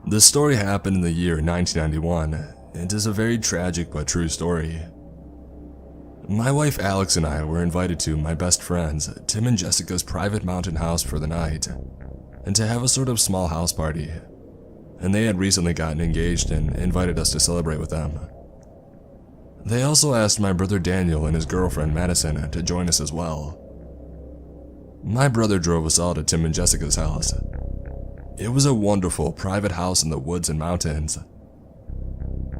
This story happened in the year 1991 and is a very tragic but true story. My wife Alex and I were invited to my best friends, Tim and Jessica's private mountain house for the night, and to have a sort of small house party. And they had recently gotten engaged and invited us to celebrate with them. They also asked my brother Daniel and his girlfriend Madison to join us as well. My brother drove us all to Tim and Jessica's house. It was a wonderful private house in the woods and mountains.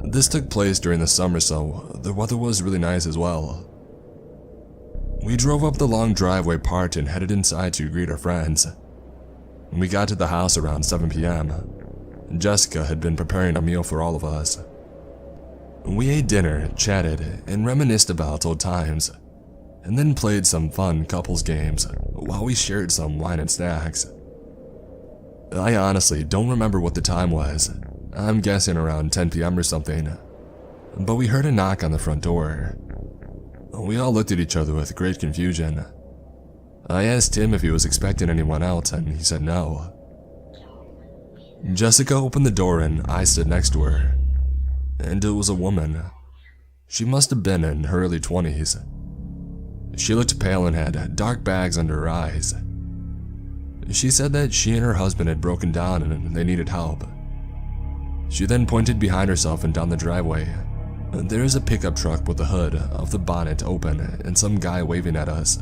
This took place during the summer, so the weather was really nice as well. We drove up the long driveway part and headed inside to greet our friends. We got to the house around 7 p.m. Jessica had been preparing a meal for all of us. We ate dinner, chatted, and reminisced about old times, and then played some fun couples games while we shared some wine and snacks. I honestly don't remember what the time was. I'm guessing around 10 p.m. or something, but we heard a knock on the front door. We all looked at each other with great confusion. I asked Tim if he was expecting anyone else, and he said no. Jessica opened the door and I stood next to her, and it was a woman. She must have been in her early 20s. She looked pale and had dark bags under her eyes. She said that she and her husband had broken down and they needed help. She then pointed behind herself and down the driveway. There is a pickup truck with the hood of the bonnet open and some guy waving at us.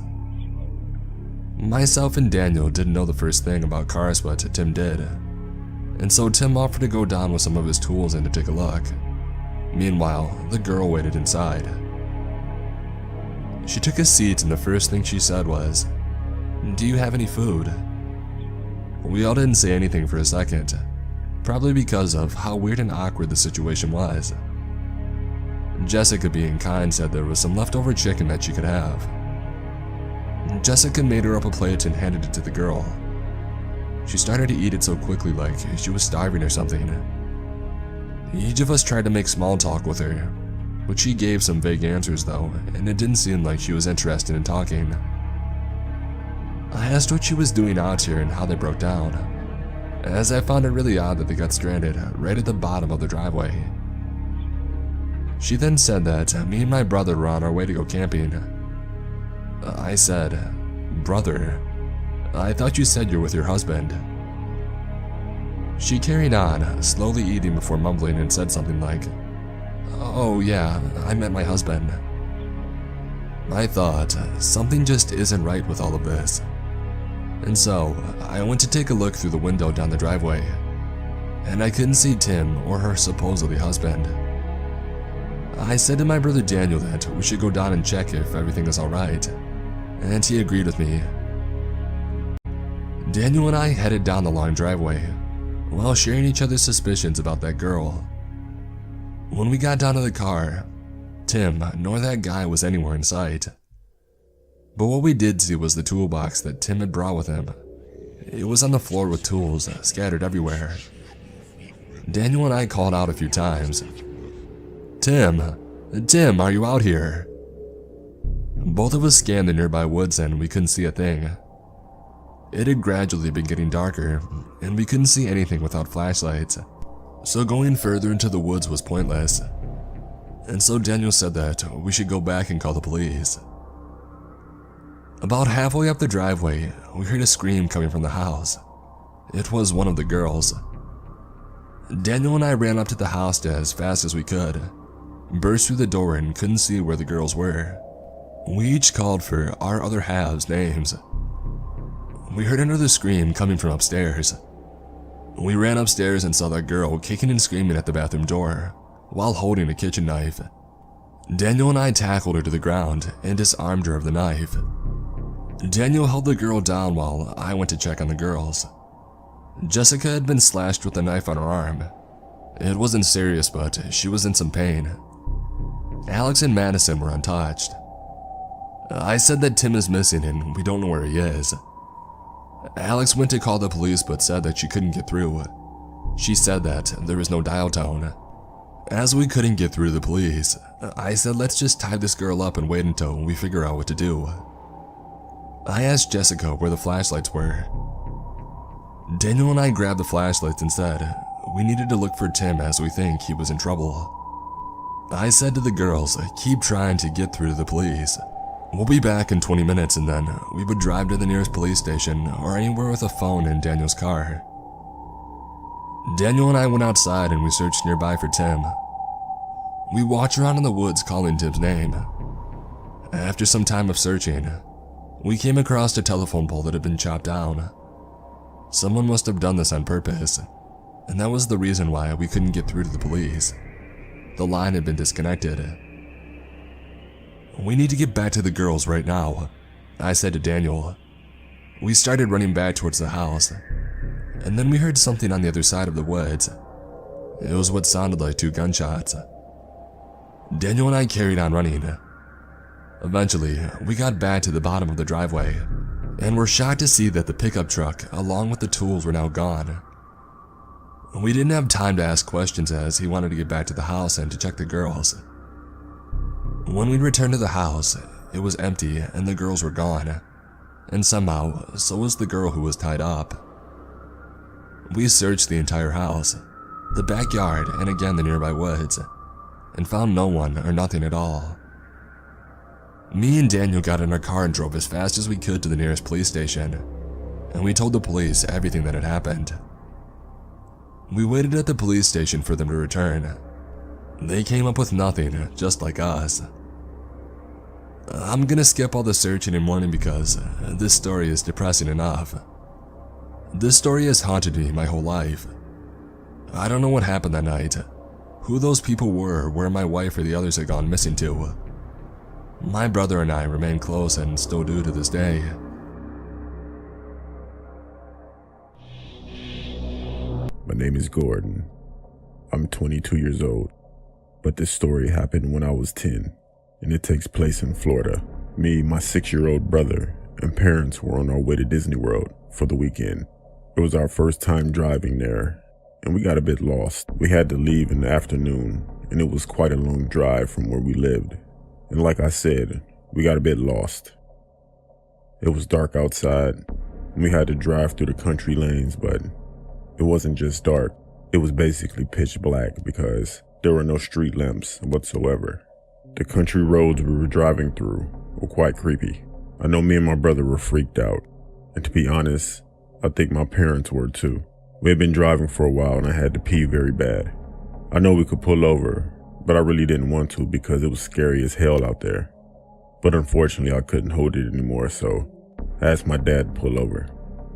Myself and Daniel didn't know the first thing about cars, but Tim did. And so Tim offered to go down with some of his tools and to take a look. Meanwhile, the girl waited inside. She took a seat and the first thing she said was, "Do you have any food?" We all didn't say anything for a second, probably because of how weird and awkward the situation was. Jessica, being kind, said there was some leftover chicken that she could have. Jessica made her up a plate and handed it to the girl. She started to eat it so quickly, like she was starving or something. Each of us tried to make small talk with her, but she gave some vague answers though, and it didn't seem like she was interested in talking. I asked what she was doing out here and how they broke down, as I found it really odd that they got stranded right at the bottom of the driveway. She then said that me and my brother were on our way to go camping. I said, "Brother, I thought you said you're with your husband." She carried on, slowly eating before mumbling, and said something like, "Oh yeah, I met my husband." I thought, something just isn't right with all of this. And so, I went to take a look through the window down the driveway, and I couldn't see Tim or her supposedly husband. I said to my brother Daniel that we should go down and check if everything is alright, and he agreed with me. Daniel and I headed down the long driveway, while sharing each other's suspicions about that girl. When we got down to the car, Tim nor that guy was anywhere in sight. But what we did see was the toolbox that Tim had brought with him. It was on the floor with tools scattered everywhere. Daniel and I called out a few times, Tim, are you out here?" Both of us scanned the nearby woods and we couldn't see a thing. It had gradually been getting darker, and we couldn't see anything without flashlights, so going further into the woods was pointless. And so Daniel said that we should go back and call the police. About halfway up the driveway, we heard a scream coming from the house. It was one of the girls. Daniel and I ran up to the house as fast as we could, burst through the door, and couldn't see where the girls were. We each called for our other halves' names. We heard another scream coming from upstairs. We ran upstairs and saw that girl kicking and screaming at the bathroom door while holding a kitchen knife. Daniel and I tackled her to the ground and disarmed her of the knife. Daniel held the girl down while I went to check on the girls. Jessica had been slashed with a knife on her arm. It wasn't serious, but she was in some pain. Alex and Madison were untouched. I said that Tim is missing and we don't know where he is. Alex went to call the police but said that she couldn't get through. She said that there was no dial tone. As we couldn't get through to the police, I said let's just tie this girl up and wait until we figure out what to do. I asked Jessica where the flashlights were. Daniel and I grabbed the flashlights and said, we needed to look for Tim as we think he was in trouble. I said to the girls, keep trying to get through to the police. We'll be back in 20 minutes and then we would drive to the nearest police station or anywhere with a phone in Daniel's car. Daniel and I went outside and we searched nearby for Tim. We walked around in the woods calling Tim's name. After some time of searching, we came across a telephone pole that had been chopped down. Someone must have done this on purpose, and that was the reason why we couldn't get through to the police. The line had been disconnected. We need to get back to the girls right now, I said to Daniel. We started running back towards the house, and then we heard something on the other side of the woods. It was what sounded like 2 gunshots. Daniel and I carried on running. Eventually, we got back to the bottom of the driveway, and were shocked to see that the pickup truck, along with the tools, were now gone. We didn't have time to ask questions as he wanted to get back to the house and to check the girls. When we returned to the house, it was empty and the girls were gone, and somehow, so was the girl who was tied up. We searched the entire house, the backyard, and again the nearby woods, and found no one or nothing at all. Me and Daniel got in our car and drove as fast as we could to the nearest police station, and we told the police everything that had happened. We waited at the police station for them to return. They came up with nothing, just like us. I'm gonna skip all the searching and warning because this story is depressing enough. This story has haunted me my whole life. I don't know what happened that night, who those people were, or where my wife or the others had gone missing to. My brother and I remain close and still do to this day. My name is Gordon. I'm 22 years old, but this story happened when I was 10, and it takes place in Florida. Me, my 6-year-old brother, and parents were on our way to Disney World for the weekend. It was our first time driving there, and we got a bit lost. We had to leave in the afternoon, and it was quite a long drive from where we lived. And like I said, we got a bit lost. It was dark outside, and we had to drive through the country lanes, but it wasn't just dark. It was basically pitch black because there were no street lamps whatsoever. The country roads we were driving through were quite creepy. I know me and my brother were freaked out, and to be honest, I think my parents were too. We had been driving for a while and I had to pee very bad. I know we could pull over, but I really didn't want to because it was scary as hell out there. But unfortunately I couldn't hold it anymore, so I asked my dad to pull over.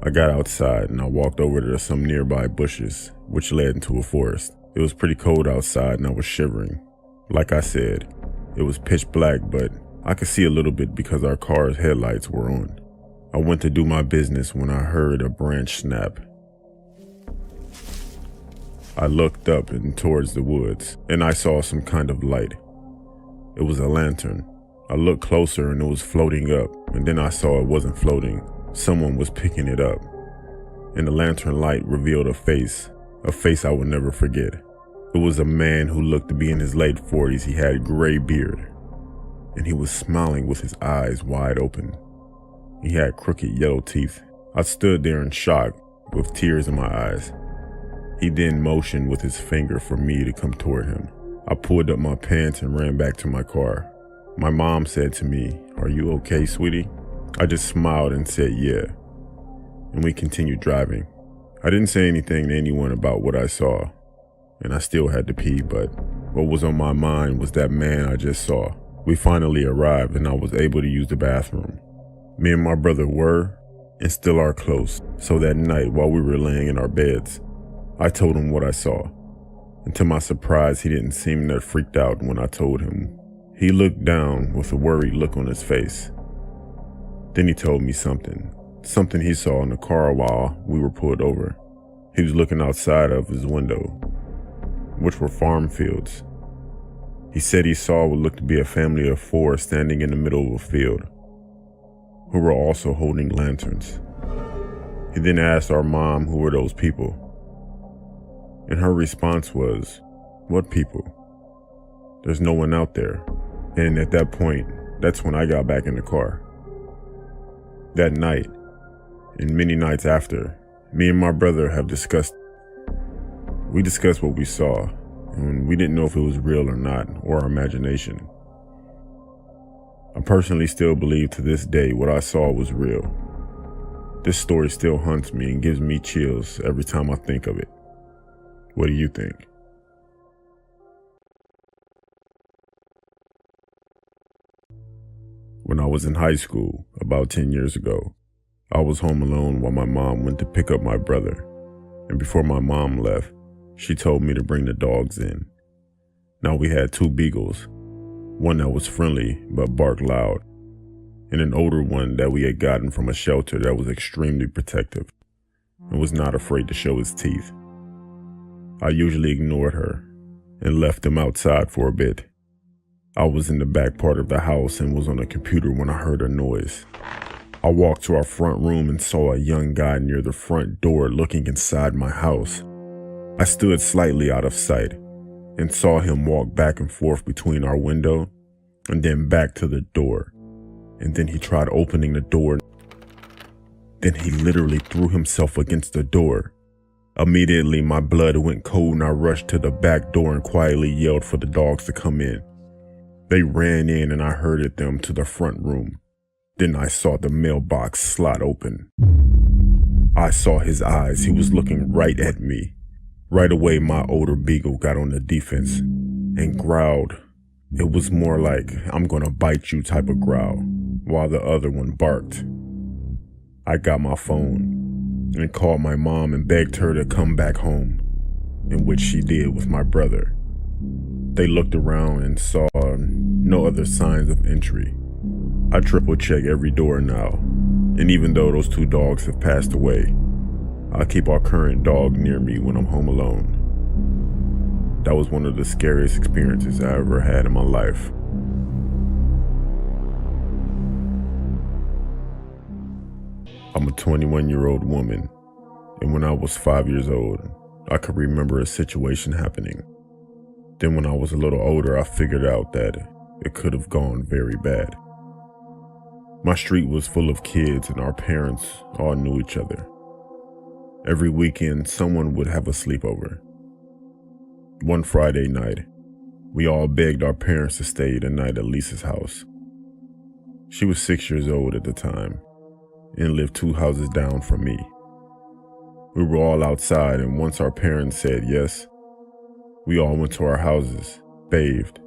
I got outside and I walked over to some nearby bushes, which led into a forest. It was pretty cold outside and I was shivering. Like I said, it was pitch black, but I could see a little bit because our car's headlights were on. I went to do my business when I heard a branch snap. I looked up and towards the woods, and I saw some kind of light. It was a lantern. I looked closer and it was floating up, and then I saw it wasn't floating. Someone was picking it up, and the lantern light revealed a face I would never forget. It was a man who looked to be in his late 40s. He had gray beard, and he was smiling with his eyes wide open. He had crooked yellow teeth. I stood there in shock with tears in my eyes. He then motioned with his finger for me to come toward him. I pulled up my pants and ran back to my car. My mom said to me, "Are you okay, sweetie?" I just smiled and said, "Yeah," and we continued driving. I didn't say anything to anyone about what I saw, and I still had to pee, but what was on my mind was that man I just saw. We finally arrived and I was able to use the bathroom. Me and my brother were, and still are close, so that night while we were laying in our beds, I told him what I saw, and to my surprise he didn't seem that freaked out when I told him. He looked down with a worried look on his face. Then he told me something he saw in the car while we were pulled over. He was looking outside of his window, which were farm fields. He said he saw what looked to be a family of 4 standing in the middle of a field, who were also holding lanterns. He then asked our mom who were those people, and her response was, "What people? There's no one out there." And at that point, that's when I got back in the car. That night, and many nights after, me and my brother have discussed We discussed what we saw, and we didn't know if it was real or not, or our imagination. I personally still believe to this day what I saw was real. This story still haunts me and gives me chills every time I think of it. What do you think? When I was in high school, about 10 years ago, I was home alone while my mom went to pick up my brother. And before my mom left, she told me to bring the dogs in. Now we had 2 beagles, one that was friendly but barked loud, and an older one that we had gotten from a shelter that was extremely protective and was not afraid to show his teeth. I usually ignored her and left them outside for a bit. I was in the back part of the house and was on a computer when I heard a noise. I walked to our front room and saw a young guy near the front door looking inside my house. I stood slightly out of sight and saw him walk back and forth between our window and then back to the door. And then he tried opening the door. Then he literally threw himself against the door. Immediately, my blood went cold and I rushed to the back door and quietly yelled for the dogs to come in. They ran in and I herded them to the front room. Then I saw the mailbox slot open. I saw his eyes. He was looking right at me. Right away, my older beagle got on the defense and growled. It was more like, "I'm gonna bite you" type of growl, while the other one barked. I got my phone and called my mom and begged her to come back home, in which she did with my brother. They looked around and saw no other signs of entry. I triple check every door now, and even though those 2 dogs have passed away, I keep our current dog near me when I'm home alone. That was one of the scariest experiences I ever had in my life. I'm a 21-year-old woman, and when I was 5 years old, I could remember a situation happening. Then when I was a little older, I figured out that it could have gone very bad. My street was full of kids and our parents all knew each other. Every weekend, someone would have a sleepover. One Friday night, we all begged our parents to stay the night at Lisa's house. She was 6 years old at the time and lived 2 houses down from me. We were all outside, and once our parents said yes, we all went to our houses, bathed,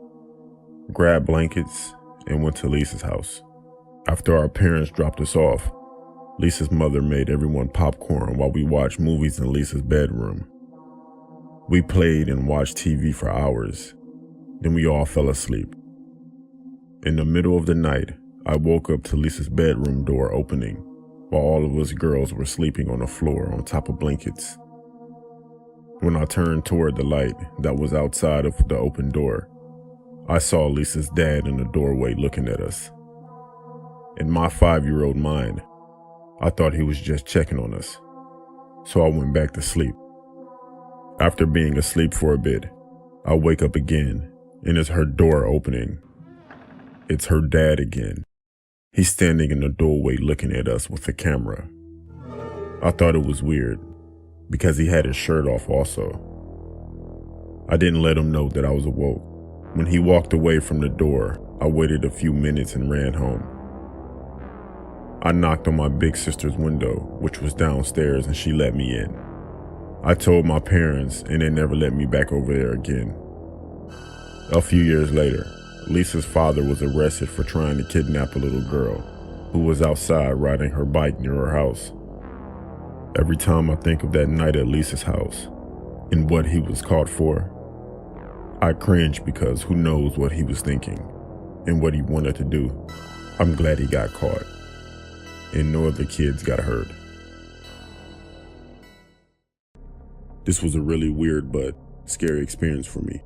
grabbed blankets, and went to Lisa's house. After our parents dropped us off, Lisa's mother made everyone popcorn while we watched movies in Lisa's bedroom. We played and watched TV for hours. Then we all fell asleep. In the middle of the night, I woke up to Lisa's bedroom door opening while all of us girls were sleeping on the floor on top of blankets. When I turned toward the light that was outside of the open door, I saw Lisa's dad in the doorway looking at us. In my 5-year-old mind, I thought he was just checking on us, so I went back to sleep. After being asleep for a bit, I wake up again, and it's her door opening. It's her dad again. He's standing in the doorway looking at us with the camera. I thought it was weird, because he had his shirt off also. I didn't let him know that I was awoke. When he walked away from the door, I waited a few minutes and ran home. I knocked on my big sister's window, which was downstairs, and she let me in. I told my parents, and they never let me back over there again. A few years later, Lisa's father was arrested for trying to kidnap a little girl who was outside riding her bike near her house. Every time I think of that night at Lisa's house and what he was caught for, I cringe because who knows what he was thinking and what he wanted to do. I'm glad he got caught and no other kids got hurt. This was a really weird but scary experience for me.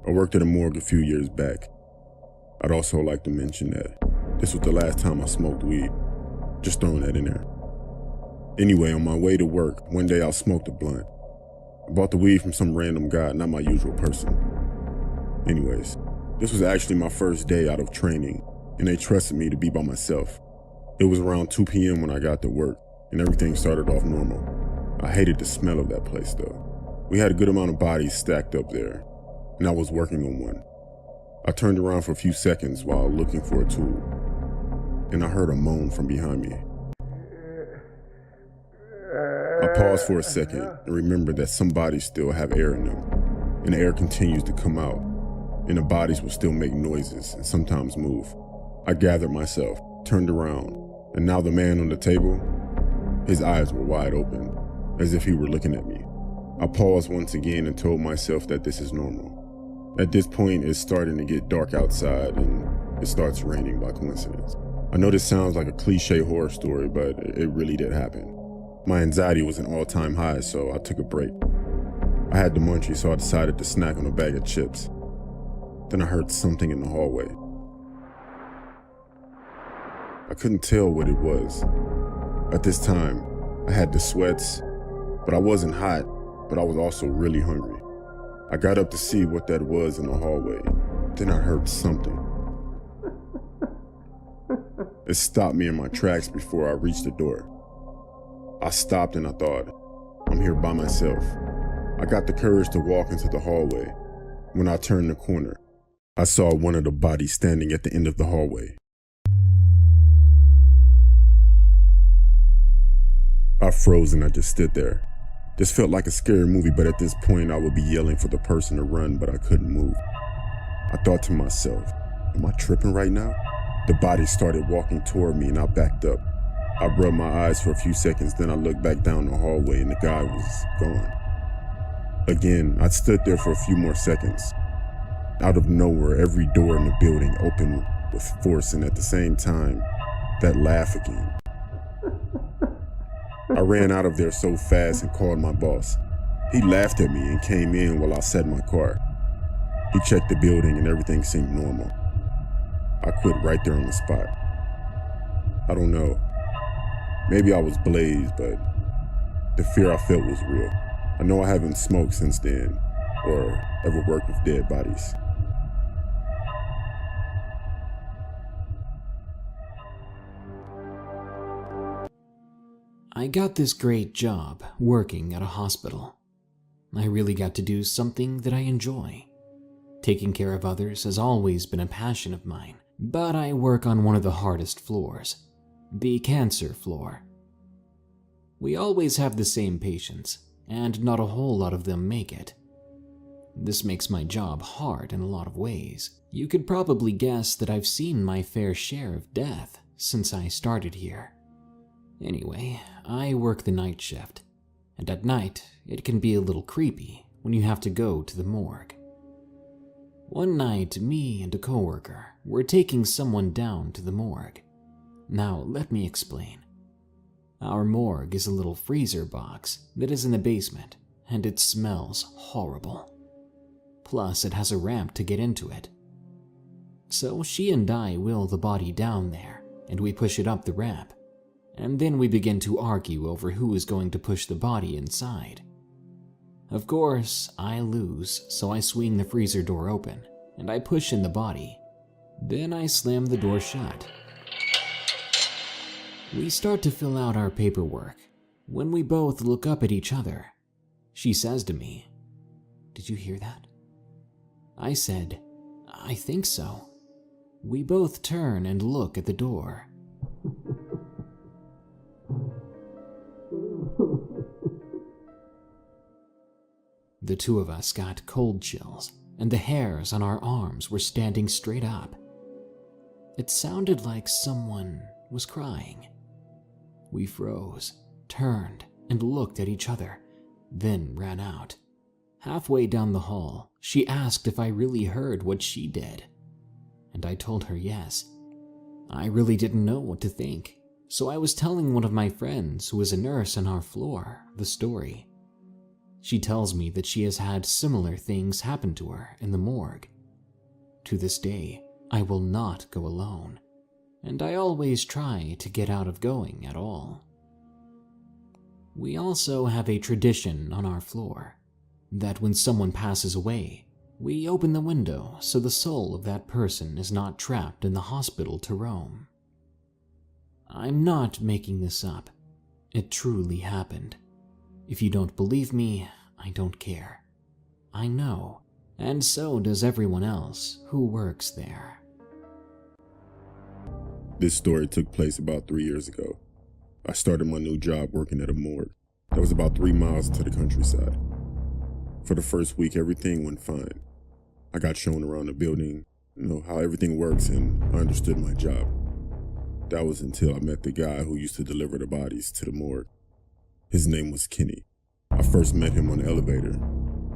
I worked at a morgue a few years back. I'd also like to mention that this was the last time I smoked weed. Just throwing that in there. Anyway, on my way to work, one day I smoked a blunt. I bought the weed from some random guy, not my usual person. Anyways, this was actually my first day out of training, and they trusted me to be by myself. It was around 2 p.m. when I got to work, and everything started off normal. I hated the smell of that place though. We had a good amount of bodies stacked up there, and I was working on one. I turned around for a few seconds while looking for a tool, and I heard a moan from behind me. I paused for a second and remembered that some bodies still have air in them, and the air continues to come out, and the bodies will still make noises and sometimes move. I gathered myself, turned around, and now the man on the table, his eyes were wide open, as if he were looking at me. I paused once again and told myself that this is normal. At this point, it's starting to get dark outside, and it starts raining by coincidence. I know this sounds like a cliche horror story, but it really did happen. My anxiety was an all-time high, so I took a break. I had the munchies, so I decided to snack on a bag of chips. Then I heard something in the hallway. I couldn't tell what it was. At this time, I had the sweats, but I wasn't hot, but I was also really hungry. I got up to see what that was in the hallway. Then I heard something. It stopped me in my tracks before I reached the door. I stopped and I thought, I'm here by myself. I got the courage to walk into the hallway. When I turned the corner, I saw one of the bodies standing at the end of the hallway. I froze and I just stood there. This felt like a scary movie, but at this point I would be yelling for the person to run, but I couldn't move. I thought to myself, am I tripping right now? The body started walking toward me and I backed up. I rubbed my eyes for a few seconds, then I looked back down the hallway and the guy was gone. Again, I stood there for a few more seconds. Out of nowhere, every door in the building opened with force, and at the same time, that laugh again. I ran out of there so fast and called my boss. He laughed at me and came in while I sat in my car. He checked the building and everything seemed normal. I quit right there on the spot. I don't know. Maybe I was blazed, but the fear I felt was real. I know I haven't smoked since then, or ever worked with dead bodies. I got this great job working at a hospital. I really got to do something that I enjoy. Taking care of others has always been a passion of mine, but I work on one of the hardest floors, the cancer floor. We always have the same patients, and not a whole lot of them make it. This makes my job hard in a lot of ways. You could probably guess that I've seen my fair share of death since I started here. Anyway, I work the night shift, and at night it can be a little creepy when you have to go to the morgue. One night, me and a coworker were taking someone down to the morgue. Now, let me explain. Our morgue is a little freezer box that is in the basement, and it smells horrible. Plus, it has a ramp to get into it. So she and I wheel the body down there, and we push it up the ramp. And then we begin to argue over who is going to push the body inside. Of course, I lose, so I swing the freezer door open, and I push in the body. Then I slam the door shut. We start to fill out our paperwork when we both look up at each other. She says to me, "Did you hear that?" I said, "I think so." We both turn and look at the door. The two of us got cold chills, and the hairs on our arms were standing straight up. It sounded like someone was crying. We froze, turned, and looked at each other, then ran out. Halfway down the hall, she asked if I really heard what she did, and I told her yes. I really didn't know what to think, so I was telling one of my friends who is a nurse on our floor the story. She tells me that she has had similar things happen to her in the morgue. To this day, I will not go alone, and I always try to get out of going at all. We also have a tradition on our floor that when someone passes away, we open the window so the soul of that person is not trapped in the hospital to roam. I'm not making this up. It truly happened. If you don't believe me, I don't care. I know, and so does everyone else who works there. This story took place about 3 years ago. I started my new job working at a morgue that was about 3 miles into the countryside. For the first week, everything went fine. I got shown around the building, how everything works, and I understood my job. That was until I met the guy who used to deliver the bodies to the morgue. His name was Kenny. I first met him on the elevator.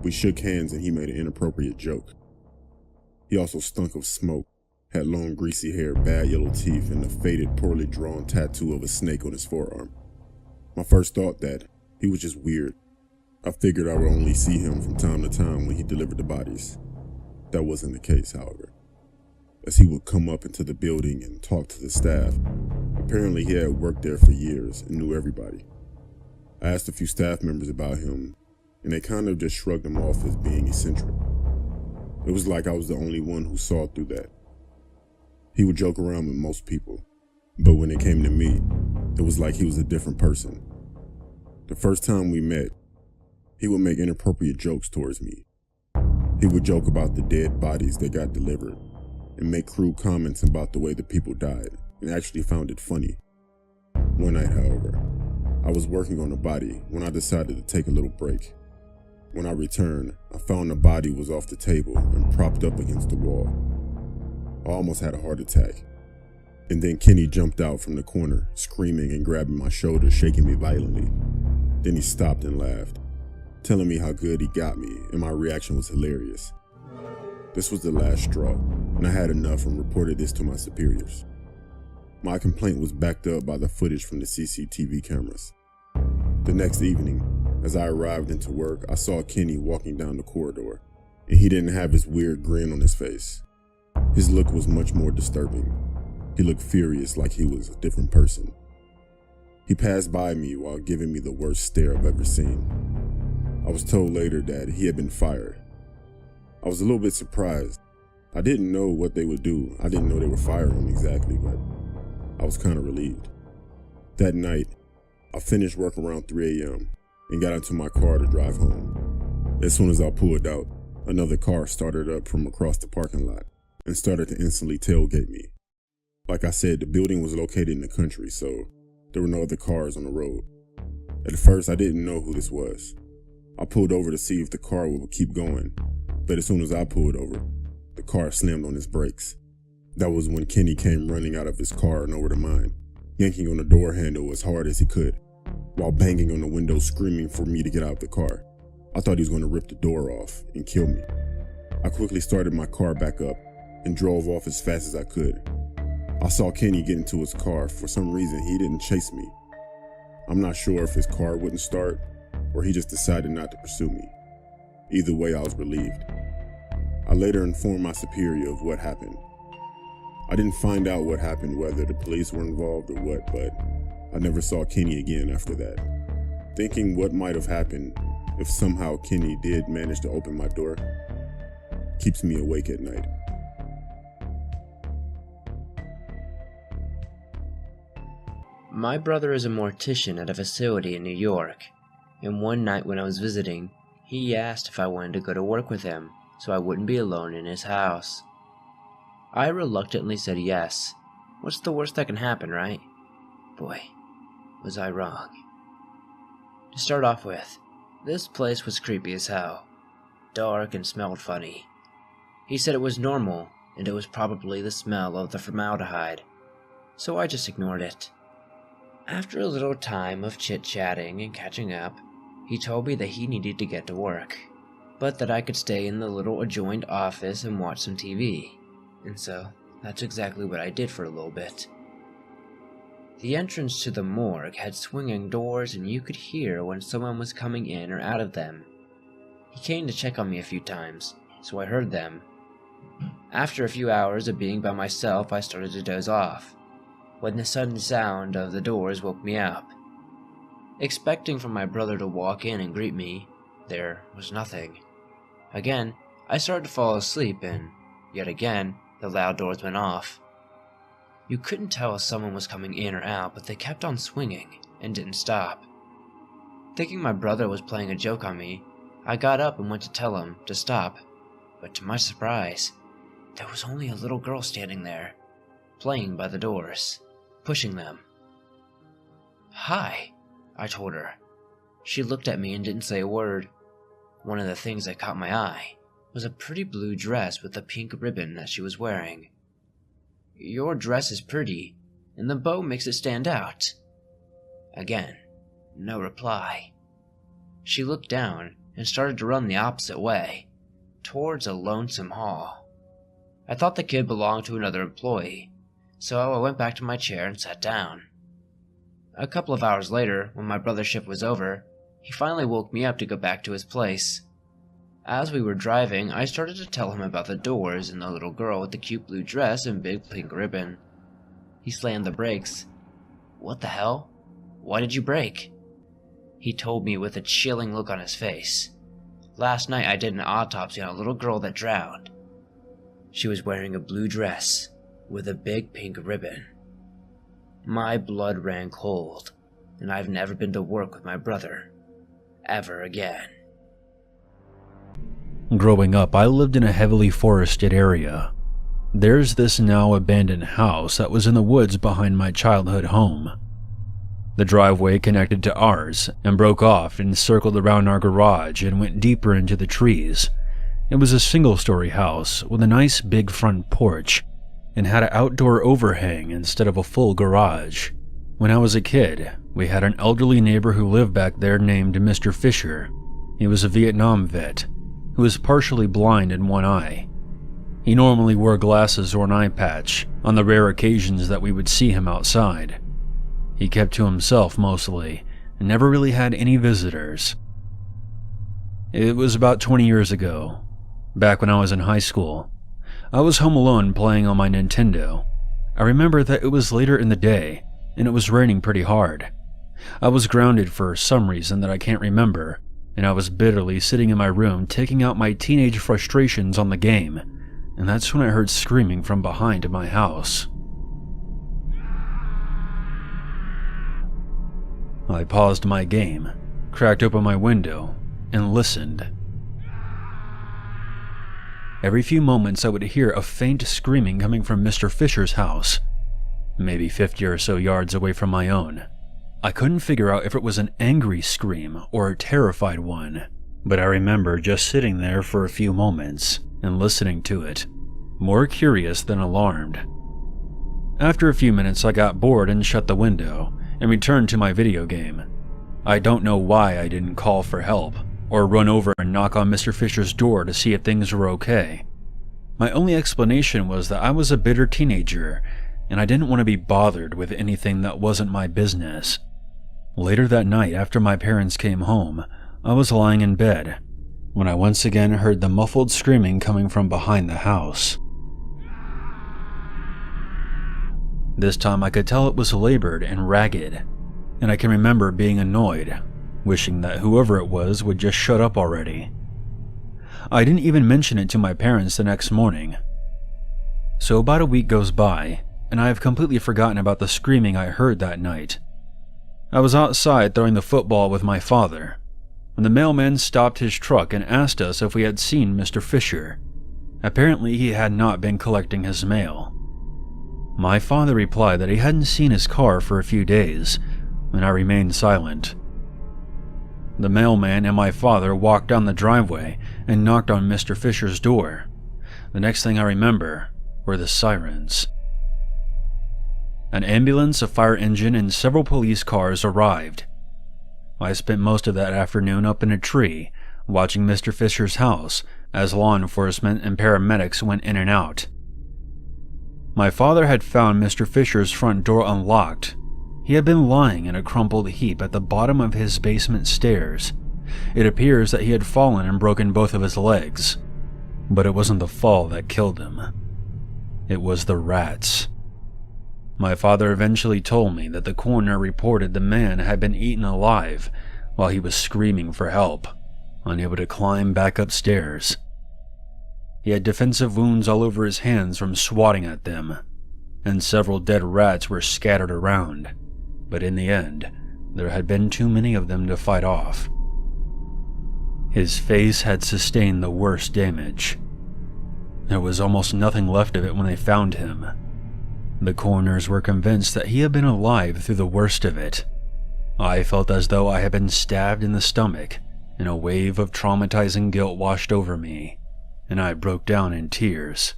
We shook hands and he made an inappropriate joke. He also stunk of smoke, had long greasy hair, bad yellow teeth, and a faded, poorly drawn tattoo of a snake on his forearm. My first thought that he was just weird. I figured I would only see him from time to time when he delivered the bodies. That wasn't the case, however, as he would come up into the building and talk to the staff. Apparently he had worked there for years and knew everybody. I asked a few staff members about him, and they kind of just shrugged him off as being eccentric. It was like I was the only one who saw through that. He would joke around with most people, but when it came to me, it was like he was a different person. The first time we met, he would make inappropriate jokes towards me. He would joke about the dead bodies that got delivered and make crude comments about the way the people died, and actually found it funny. One night, however, I was working on a body when I decided to take a little break. When I returned, I found the body was off the table and propped up against the wall. I almost had a heart attack. And then Kenny jumped out from the corner, screaming and grabbing my shoulder, shaking me violently. Then he stopped and laughed, telling me how good he got me, and my reaction was hilarious. This was the last straw, and I had enough and reported this to my superiors. My complaint was backed up by the footage from the CCTV cameras. The next evening, as I arrived into work, I saw Kenny walking down the corridor, and he didn't have his weird grin on his face. His look was much more disturbing. He looked furious, like he was a different person. He passed by me while giving me the worst stare I've ever seen. I was told later that he had been fired. I was a little bit surprised. I didn't know what they would do. I didn't know they were firing him exactly, but I was kind of relieved. That night, I finished work around 3 a.m. and got into my car to drive home. As soon as I pulled out, another car started up from across the parking lot and started to instantly tailgate me. Like I said, the building was located in the country, so there were no other cars on the road. At first, I didn't know who this was. I pulled over to see if the car would keep going, but as soon as I pulled over, the car slammed on its brakes. That was when Kenny came running out of his car and over to mine, yanking on the door handle as hard as he could, while banging on the window screaming for me to get out of the car. I thought he was going to rip the door off and kill me. I quickly started my car back up and drove off as fast as I could. I saw Kenny get into his car. For some reason, he didn't chase me. I'm not sure if his car wouldn't start or he just decided not to pursue me. Either way, I was relieved. I later informed my superior of what happened. I didn't find out what happened, whether the police were involved or what, but I never saw Kenny again after that. Thinking what might have happened if somehow Kenny did manage to open my door keeps me awake at night. My brother is a mortician at a facility in New York, and one night when I was visiting, he asked if I wanted to go to work with him so I wouldn't be alone in his house. I reluctantly said yes. What's the worst that can happen, right? Boy, was I wrong. To start off with, this place was creepy as hell. Dark and smelled funny. He said it was normal, and it was probably the smell of the formaldehyde, so I just ignored it. After a little time of chit-chatting and catching up, he told me that he needed to get to work, but that I could stay in the little adjoined office and watch some TV, and so that's exactly what I did for a little bit. The entrance to the morgue had swinging doors, and you could hear when someone was coming in or out of them. He came to check on me a few times, so I heard them. After a few hours of being by myself, I started to doze off, when the sudden sound of the doors woke me up. Expecting for my brother to walk in and greet me, there was nothing. Again, I started to fall asleep, and yet again, the loud doors went off. You couldn't tell if someone was coming in or out, but they kept on swinging and didn't stop. Thinking my brother was playing a joke on me, I got up and went to tell him to stop, but to my surprise, there was only a little girl standing there, playing by the doors, pushing them. "Hi," I told her. She looked at me and didn't say a word. One of the things that caught my eye was a pretty blue dress with a pink ribbon that she was wearing. "Your dress is pretty, and the bow makes it stand out." Again, no reply. She looked down and started to run the opposite way, towards a lonesome hall. I thought the kid belonged to another employee, so I went back to my chair and sat down. A couple of hours later, when my brother's shift was over, he finally woke me up to go back to his place. As we were driving, I started to tell him about the doors and the little girl with the cute blue dress and big pink ribbon. He slammed the brakes. "What the hell? Why did you brake?" He told me with a chilling look on his face. "Last night I did an autopsy on a little girl that drowned. She was wearing a blue dress with a big pink ribbon." My blood ran cold, and I've never been to work with my brother ever again. Growing up, I lived in a heavily forested area. There's this now abandoned house that was in the woods behind my childhood home. The driveway connected to ours and broke off and circled around our garage and went deeper into the trees. It was a single-story house with a nice big front porch and had an outdoor overhang instead of a full garage. When I was a kid, we had an elderly neighbor who lived back there named Mr. Fisher. He was a Vietnam vet who was partially blind in one eye. He normally wore glasses or an eye patch on the rare occasions that we would see him outside. He kept to himself mostly and never really had any visitors. It was about 20 years ago, back when I was in high school. I was home alone playing on my Nintendo. I remember that it was later in the day and it was raining pretty hard. I was grounded for some reason that I can't remember, and I was bitterly sitting in my room taking out my teenage frustrations on the game, and that's when I heard screaming from behind my house. I paused my game, cracked open my window, and listened. Every few moments I would hear a faint screaming coming from Mr. Fisher's house, maybe 50 or so yards away from my own. I couldn't figure out if it was an angry scream or a terrified one, but I remember just sitting there for a few moments and listening to it, more curious than alarmed. After a few minutes I got bored and shut the window and returned to my video game. I don't know why I didn't call for help or run over and knock on Mr. Fisher's door to see if things were okay. My only explanation was that I was a bitter teenager and I didn't want to be bothered with anything that wasn't my business. Later that night, after my parents came home, I was lying in bed when I once again heard the muffled screaming coming from behind the house. This time I could tell it was labored and ragged, and I can remember being annoyed, wishing that whoever it was would just shut up already. I didn't even mention it to my parents the next morning. So about a week goes by, and I have completely forgotten about the screaming I heard that night. I was outside throwing the football with my father, when the mailman stopped his truck and asked us if we had seen Mr. Fisher. Apparently he had not been collecting his mail. My father replied that he hadn't seen his car for a few days, and I remained silent. The mailman and my father walked down the driveway and knocked on Mr. Fisher's door. The next thing I remember were the sirens. An ambulance, a fire engine, and several police cars arrived. I spent most of that afternoon up in a tree, watching Mr. Fisher's house as law enforcement and paramedics went in and out. My father had found Mr. Fisher's front door unlocked. He had been lying in a crumpled heap at the bottom of his basement stairs. It appears that he had fallen and broken both of his legs. But it wasn't the fall that killed him. It was the rats. My father eventually told me that the coroner reported the man had been eaten alive while he was screaming for help, unable to climb back upstairs. He had defensive wounds all over his hands from swatting at them, and several dead rats were scattered around, but in the end, there had been too many of them to fight off. His face had sustained the worst damage. There was almost nothing left of it when they found him. The coroners were convinced that he had been alive through the worst of it. I felt as though I had been stabbed in the stomach, and a wave of traumatizing guilt washed over me, and I broke down in tears.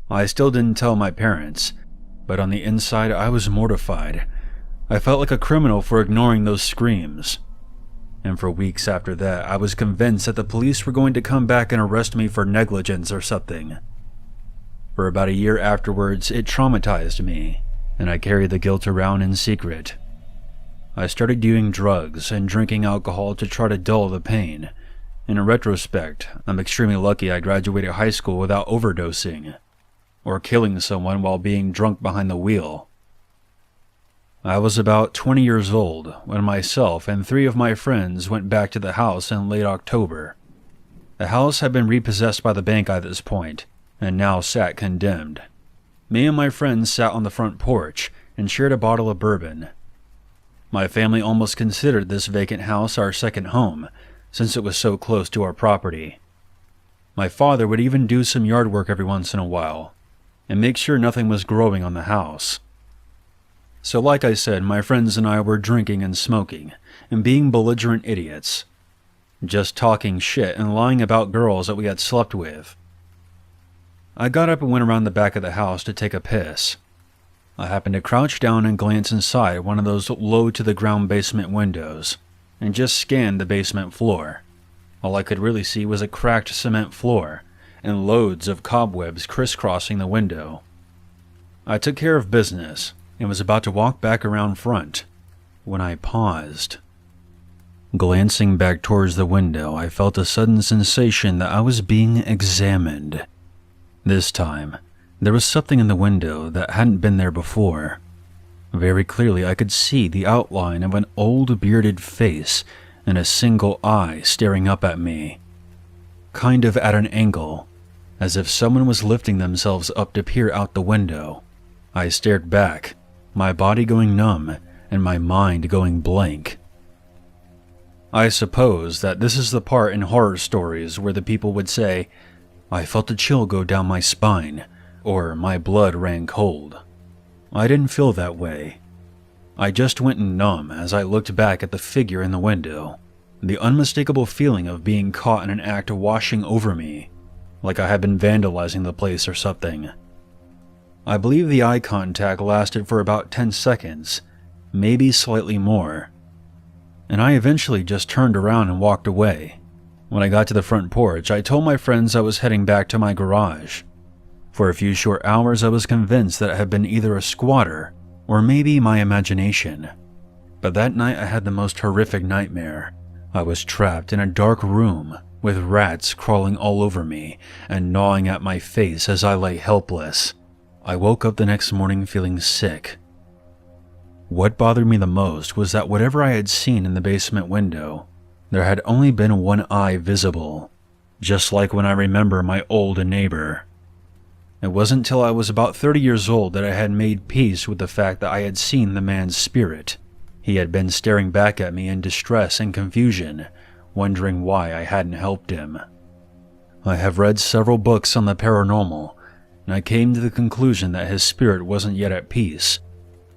I still didn't tell my parents, but on the inside I was mortified. I felt like a criminal for ignoring those screams. And for weeks after that, I was convinced that the police were going to come back and arrest me for negligence or something. For about a year afterwards, it traumatized me, and I carried the guilt around in secret. I started doing drugs and drinking alcohol to try to dull the pain. In retrospect, I'm extremely lucky I graduated high school without overdosing, or killing someone while being drunk behind the wheel. I was about 20 years old when myself and 3 of my friends went back to the house in late October. The house had been repossessed by the bank at this point, and now sat condemned. Me and my friends sat on the front porch and shared a bottle of bourbon. My family almost considered this vacant house our second home, since it was so close to our property. My father would even do some yard work every once in a while, and make sure nothing was growing on the house. So like I said, my friends and I were drinking and smoking, and being belligerent idiots. Just talking shit and lying about girls that we had slept with. I got up and went around the back of the house to take a piss. I happened to crouch down and glance inside one of those low-to-the-ground basement windows, and just scanned the basement floor. All I could really see was a cracked cement floor, and loads of cobwebs crisscrossing the window. I took care of business, and was about to walk back around front, when I paused. Glancing back towards the window, I felt a sudden sensation that I was being examined. This time, there was something in the window that hadn't been there before. Very clearly, I could see the outline of an old bearded face and a single eye staring up at me, kind of at an angle, as if someone was lifting themselves up to peer out the window. I stared back, my body going numb and my mind going blank. I suppose that this is the part in horror stories where the people would say, "I felt a chill go down my spine," or "my blood ran cold." I didn't feel that way. I just went numb as I looked back at the figure in the window, the unmistakable feeling of being caught in an act washing over me, like I had been vandalizing the place or something. I believe the eye contact lasted for about 10 seconds, maybe slightly more, and I eventually just turned around and walked away. When I got to the front porch, I told my friends I was heading back to my garage. For a few short hours, I was convinced that it had been either a squatter or maybe my imagination. But that night I had the most horrific nightmare. I was trapped in a dark room with rats crawling all over me and gnawing at my face as I lay helpless. I woke up the next morning feeling sick. What bothered me the most was that whatever I had seen in the basement window, there had only been one eye visible, just like when I remember my old neighbor. It wasn't until I was about 30 years old that I had made peace with the fact that I had seen the man's spirit. He had been staring back at me in distress and confusion, wondering why I hadn't helped him. I have read several books on the paranormal, and I came to the conclusion that his spirit wasn't yet at peace.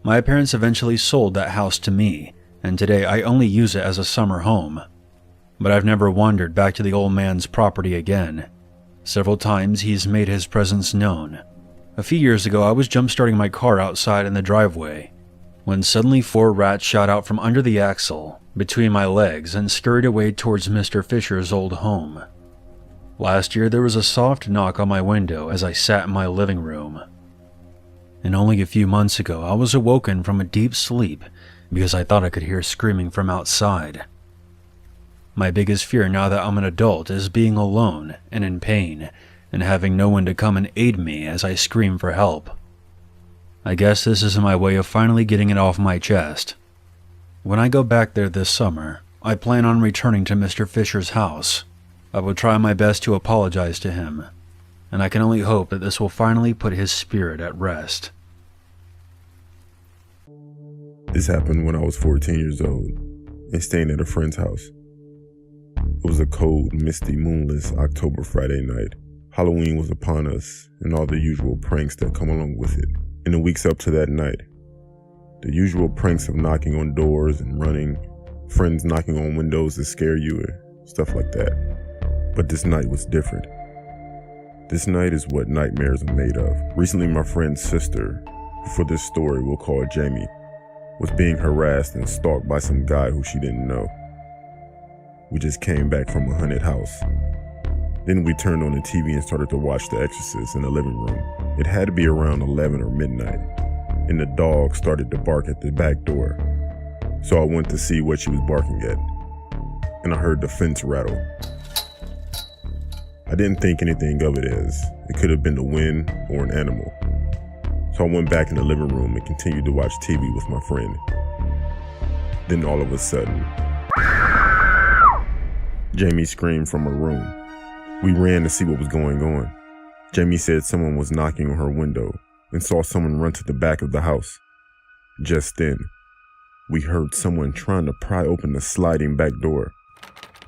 My parents eventually sold that house to me, and today I only use it as a summer home. But I've never wandered back to the old man's property again. Several times he's made his presence known. A few years ago, I was jump-starting my car outside in the driveway, when suddenly 4 rats shot out from under the axle, between my legs, and scurried away towards Mr. Fisher's old home. Last year, there was a soft knock on my window as I sat in my living room. And only a few months ago, I was awoken from a deep sleep because I thought I could hear screaming from outside. My biggest fear now that I'm an adult is being alone and in pain, and having no one to come and aid me as I scream for help. I guess this is my way of finally getting it off my chest. When I go back there this summer, I plan on returning to Mr. Fisher's house. I will try my best to apologize to him, and I can only hope that this will finally put his spirit at rest. This happened when I was 14 years old and staying at a friend's house. It was a cold, misty, moonless October Friday night. Halloween was upon us, and all the usual pranks that come along with it. In the weeks up to that night, the usual pranks of knocking on doors and running, friends knocking on windows to scare you, stuff like that. But this night was different. This night is what nightmares are made of. Recently, my friend's sister, who for this story we'll call Jamie, was being harassed and stalked by some guy who she didn't know. We just came back from a haunted house. Then we turned on the TV and started to watch The Exorcist in the living room. It had to be around 11 or midnight, and the dog started to bark at the back door. So I went to see what she was barking at, and I heard the fence rattle. I didn't think anything of it as it could have been the wind or an animal. So I went back in the living room and continued to watch TV with my friend. Then all of a sudden, Jamie screamed from her room. We ran to see what was going on. Jamie said someone was knocking on her window and saw someone run to the back of the house. Just then, we heard someone trying to pry open the sliding back door.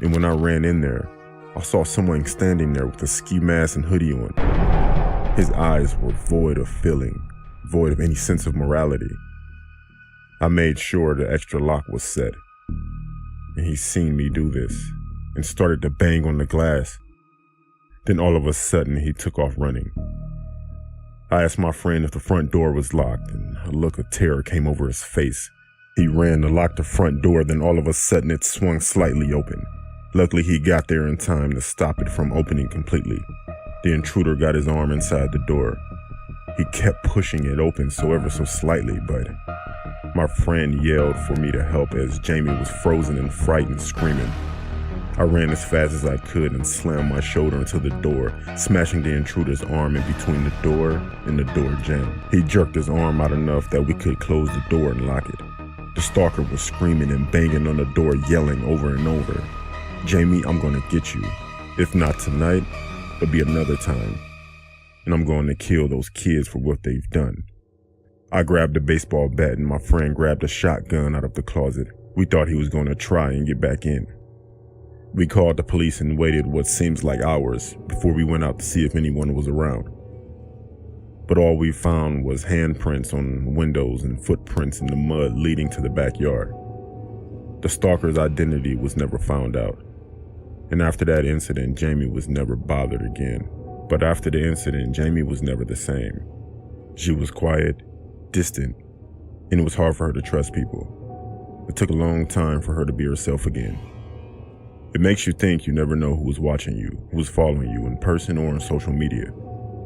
And when I ran in there, I saw someone standing there with a ski mask and hoodie on. His eyes were void of feeling, void of any sense of morality. I made sure the extra lock was set, and he seen me do this and started to bang on the glass. Then all of a sudden, he took off running. I asked my friend if the front door was locked, and a look of terror came over his face. He ran to lock the front door, then all of a sudden it swung slightly open. Luckily, he got there in time to stop it from opening completely. The intruder got his arm inside the door. He kept pushing it open ever so slightly, but my friend yelled for me to help as Jamie was frozen and frightened, screaming. I ran as fast as I could and slammed my shoulder into the door, smashing the intruder's arm in between the door and the door jamb. He jerked his arm out enough that we could close the door and lock it. The stalker was screaming and banging on the door, yelling over and over, "Jamie, I'm gonna get you. If not tonight, it'll be another time. And I'm going to kill those kids for what they've done." I grabbed a baseball bat and my friend grabbed a shotgun out of the closet. We thought he was going to try and get back in. We called the police and waited what seems like hours before we went out to see if anyone was around. But all we found was handprints on windows and footprints in the mud leading to the backyard. The stalker's identity was never found out. And after that incident, Jamie was never bothered again. But after the incident, Jamie was never the same. She was quiet, distant, and it was hard for her to trust people. It took a long time for her to be herself again. It makes you think you never know who is watching you, who is following you in person or on social media.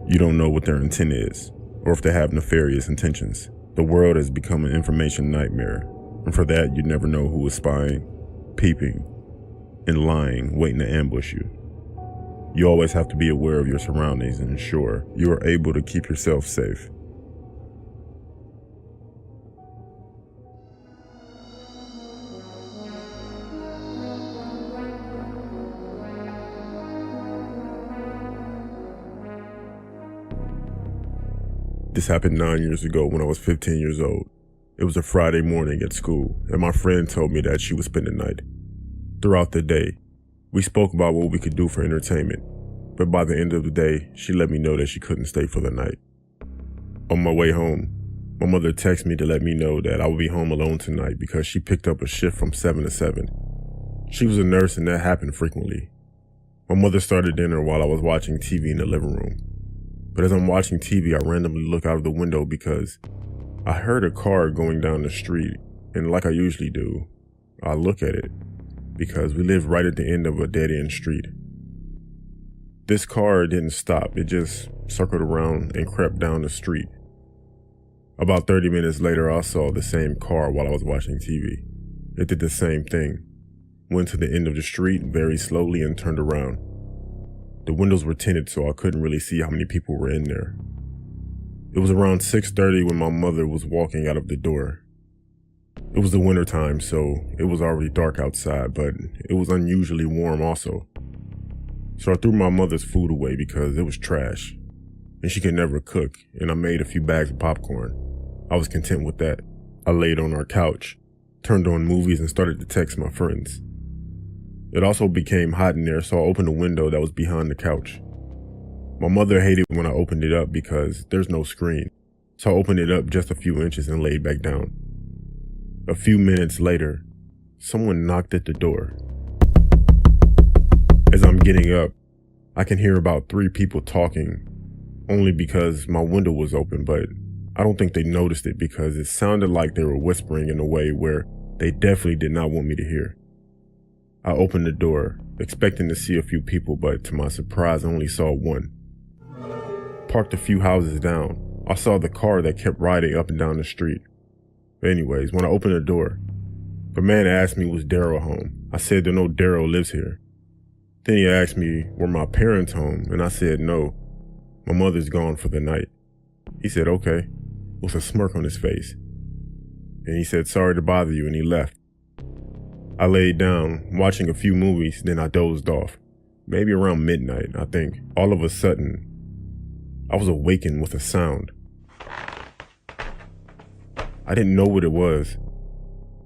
You don't know what their intent is, or if they have nefarious intentions. The world has become an information nightmare, and for that you never know who is spying, peeping, and lying, waiting to ambush you. You always have to be aware of your surroundings and ensure you are able to keep yourself safe. This happened 9 years ago when I was 15 years old. It was a Friday morning at school, and my friend told me that she would spend the night. Throughout the day, we spoke about what we could do for entertainment, but by the end of the day, she let me know that she couldn't stay for the night. On my way home, my mother texted me to let me know that I would be home alone tonight because she picked up a shift from 7 to 7. She was a nurse and that happened frequently. My mother started dinner while I was watching TV in the living room. But as I'm watching TV, I randomly look out of the window because I heard a car going down the street, and like I usually do, I look at it because we live right at the end of a dead-end street. This car didn't stop, it just circled around and crept down the street. About 30 minutes later, I saw the same car while I was watching TV. It did the same thing, went to the end of the street very slowly and turned around. The windows were tinted, so I couldn't really see how many people were in there. It was around 6:30 when my mother was walking out of the door. It was the winter time, so it was already dark outside, but it was unusually warm also. So I threw my mother's food away because it was trash, and she could never cook, and I made a few bags of popcorn. I was content with that. I laid on our couch, turned on movies, and started to text my friends. It also became hot in there, so I opened the window that was behind the couch. My mother hated when I opened it up because there's no screen, so I opened it up just a few inches and laid back down. A few minutes later, someone knocked at the door. As I'm getting up, I can hear about 3 people talking, only because my window was open, but I don't think they noticed it because it sounded like they were whispering in a way where they definitely did not want me to hear. I opened the door, expecting to see a few people, but to my surprise, I only saw one. Parked a few houses down, I saw the car that kept riding up and down the street. But anyways, when I opened the door, the man asked me was Daryl home. I said that no Daryl lives here. Then he asked me were my parents home, and I said no, my mother's gone for the night. He said okay, with a smirk on his face. And he said sorry to bother you, and he left. I laid down, watching a few movies, then I dozed off. Maybe around midnight, I think. All of a sudden, I was awakened with a sound. I didn't know what it was.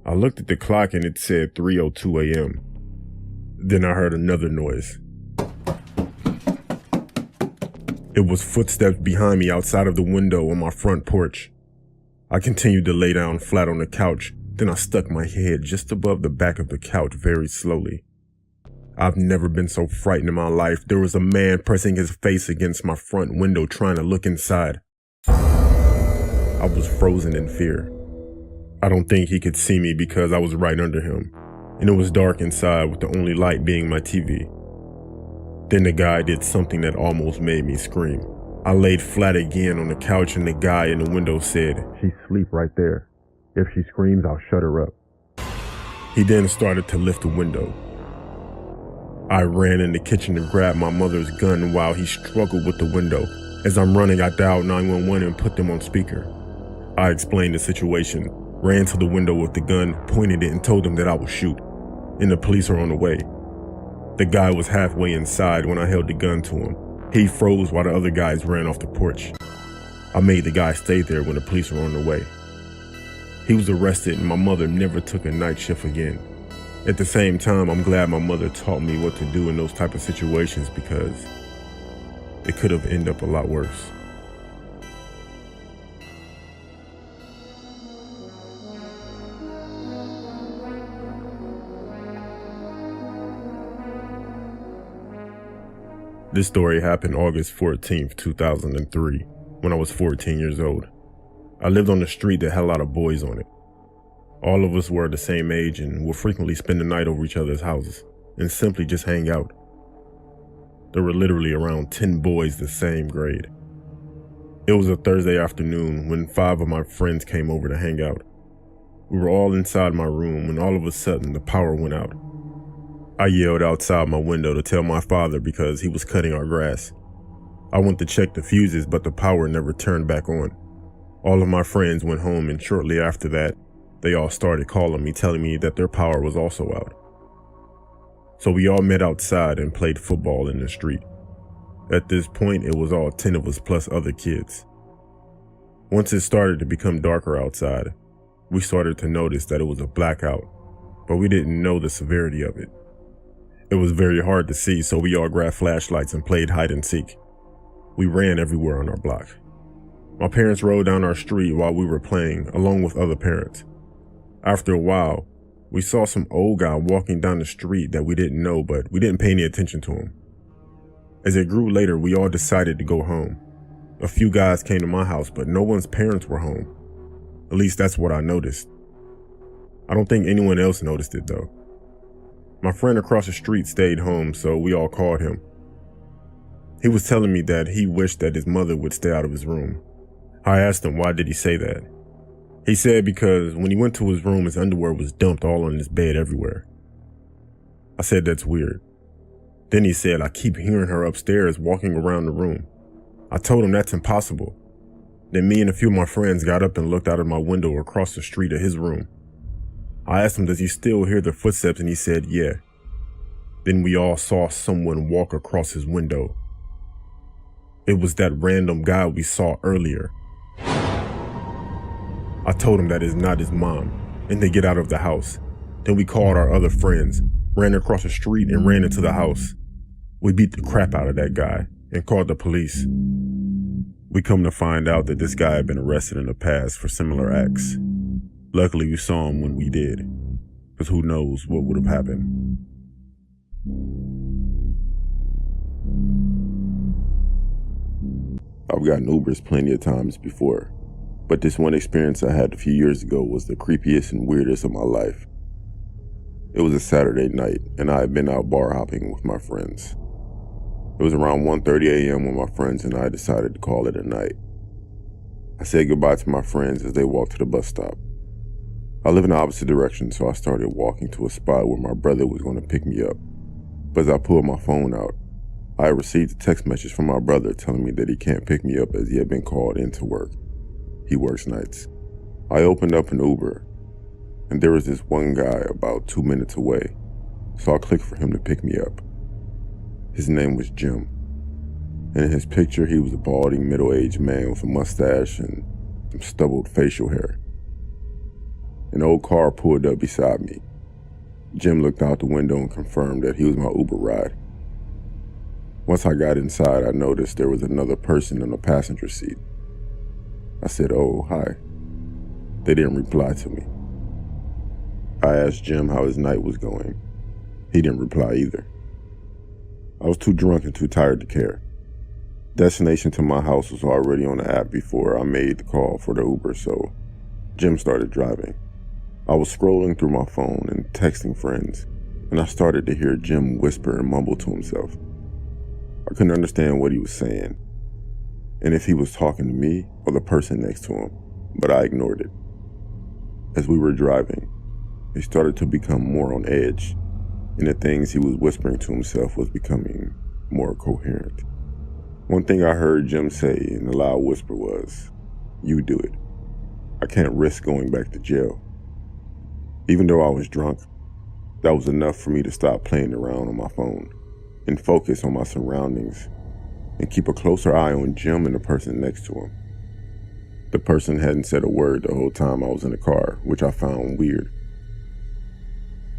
I looked at the clock and it said 3:02 a.m. Then I heard another noise. It was footsteps behind me outside of the window on my front porch. I continued to lay down flat on the couch. Then I stuck my head just above the back of the couch very slowly. I've never been so frightened in my life. There was a man pressing his face against my front window trying to look inside. I was frozen in fear. I don't think he could see me because I was right under him, and it was dark inside with the only light being my TV. Then the guy did something that almost made me scream. I laid flat again on the couch and the guy in the window said, "She's asleep right there. If she screams, I'll shut her up." He then started to lift the window. I ran in the kitchen to grab my mother's gun while he struggled with the window. As I'm running, I dialed 911 and put them on speaker. I explained the situation, ran to the window with the gun, pointed it and told them that I would shoot, and the police are on the way. The guy was halfway inside when I held the gun to him. He froze while the other guys ran off the porch. I made the guy stay there when the police were on the way. He was arrested and my mother never took a night shift again. At the same time, I'm glad my mother taught me what to do in those type of situations because it could have ended up a lot worse. This story happened August 14th, 2003, when I was 14 years old. I lived on a street that had a lot of boys on it. All of us were the same age and would frequently spend the night over each other's houses and simply just hang out. There were literally around 10 boys the same grade. It was a Thursday afternoon when 5 of my friends came over to hang out. We were all inside my room when all of a sudden the power went out. I yelled outside my window to tell my father because he was cutting our grass. I went to check the fuses, but the power never turned back on. All of my friends went home, and shortly after that, they all started calling me, telling me that their power was also out. So we all met outside and played football in the street. At this point, it was all 10 of us plus other kids. Once it started to become darker outside, we started to notice that it was a blackout, but we didn't know the severity of it. It was very hard to see, so we all grabbed flashlights and played hide and seek. We ran everywhere on our block. My parents rode down our street while we were playing, along with other parents. After a while, we saw some old guy walking down the street that we didn't know, but we didn't pay any attention to him. As it grew later, we all decided to go home. A few guys came to my house, but no one's parents were home. At least that's what I noticed. I don't think anyone else noticed it though. My friend across the street stayed home, so we all called him. He was telling me that he wished that his mother would stay out of his room. I asked him why did he say that. He said because when he went to his room, his underwear was dumped all on his bed everywhere. I said that's weird. Then he said, I keep hearing her upstairs walking around the room. I told him that's impossible. Then me and a few of my friends got up and looked out of my window across the street at his room. I asked him, does he still hear the footsteps? And he said, yeah. Then we all saw someone walk across his window. It was that random guy we saw earlier. I told him that is not his mom and to get out of the house. Then we called our other friends. ran across the street and ran into the house. We beat the crap out of that guy and called the police. We come to find out that this guy had been arrested in the past for similar acts. Luckily, we saw him when we did, because who knows what would have happened. I've gotten Ubers plenty of times before, but this one experience I had a few years ago was the creepiest and weirdest of my life. It was a Saturday night, and I had been out bar hopping with my friends. It was around 1:30 a.m. when my friends and I decided to call it a night. I said goodbye to my friends as they walked to the bus stop. I live in the opposite direction, so I started walking to a spot where my brother was going to pick me up. But as I pulled my phone out, I had received a text message from my brother telling me that he can't pick me up as he had been called in to work. He works nights. I opened up an Uber, and there was this one guy about 2 minutes away, so I clicked for him to pick me up. His name was Jim, and in his picture he was a balding middle-aged man with a mustache and some stubbled facial hair. An old car pulled up beside me. Jim looked out the window and confirmed that he was my Uber ride. Once I got inside, I noticed there was another person in the passenger seat. I said, "Oh, hi." They didn't reply to me. I asked Jim how his night was going. He didn't reply either. I was too drunk and too tired to care. Destination to my house was already on the app before I made the call for the Uber, so Jim started driving. I was scrolling through my phone and texting friends, and I started to hear Jim whisper and mumble to himself. I couldn't understand what he was saying, and if he was talking to me or the person next to him, but I ignored it. As we were driving, he started to become more on edge, and the things he was whispering to himself was becoming more coherent. One thing I heard Jim say in a loud whisper was, "You do it. I can't risk going back to jail." Even though I was drunk, that was enough for me to stop playing around on my phone and focus on my surroundings and keep a closer eye on Jim and the person next to him. The person hadn't said a word the whole time I was in the car, which I found weird.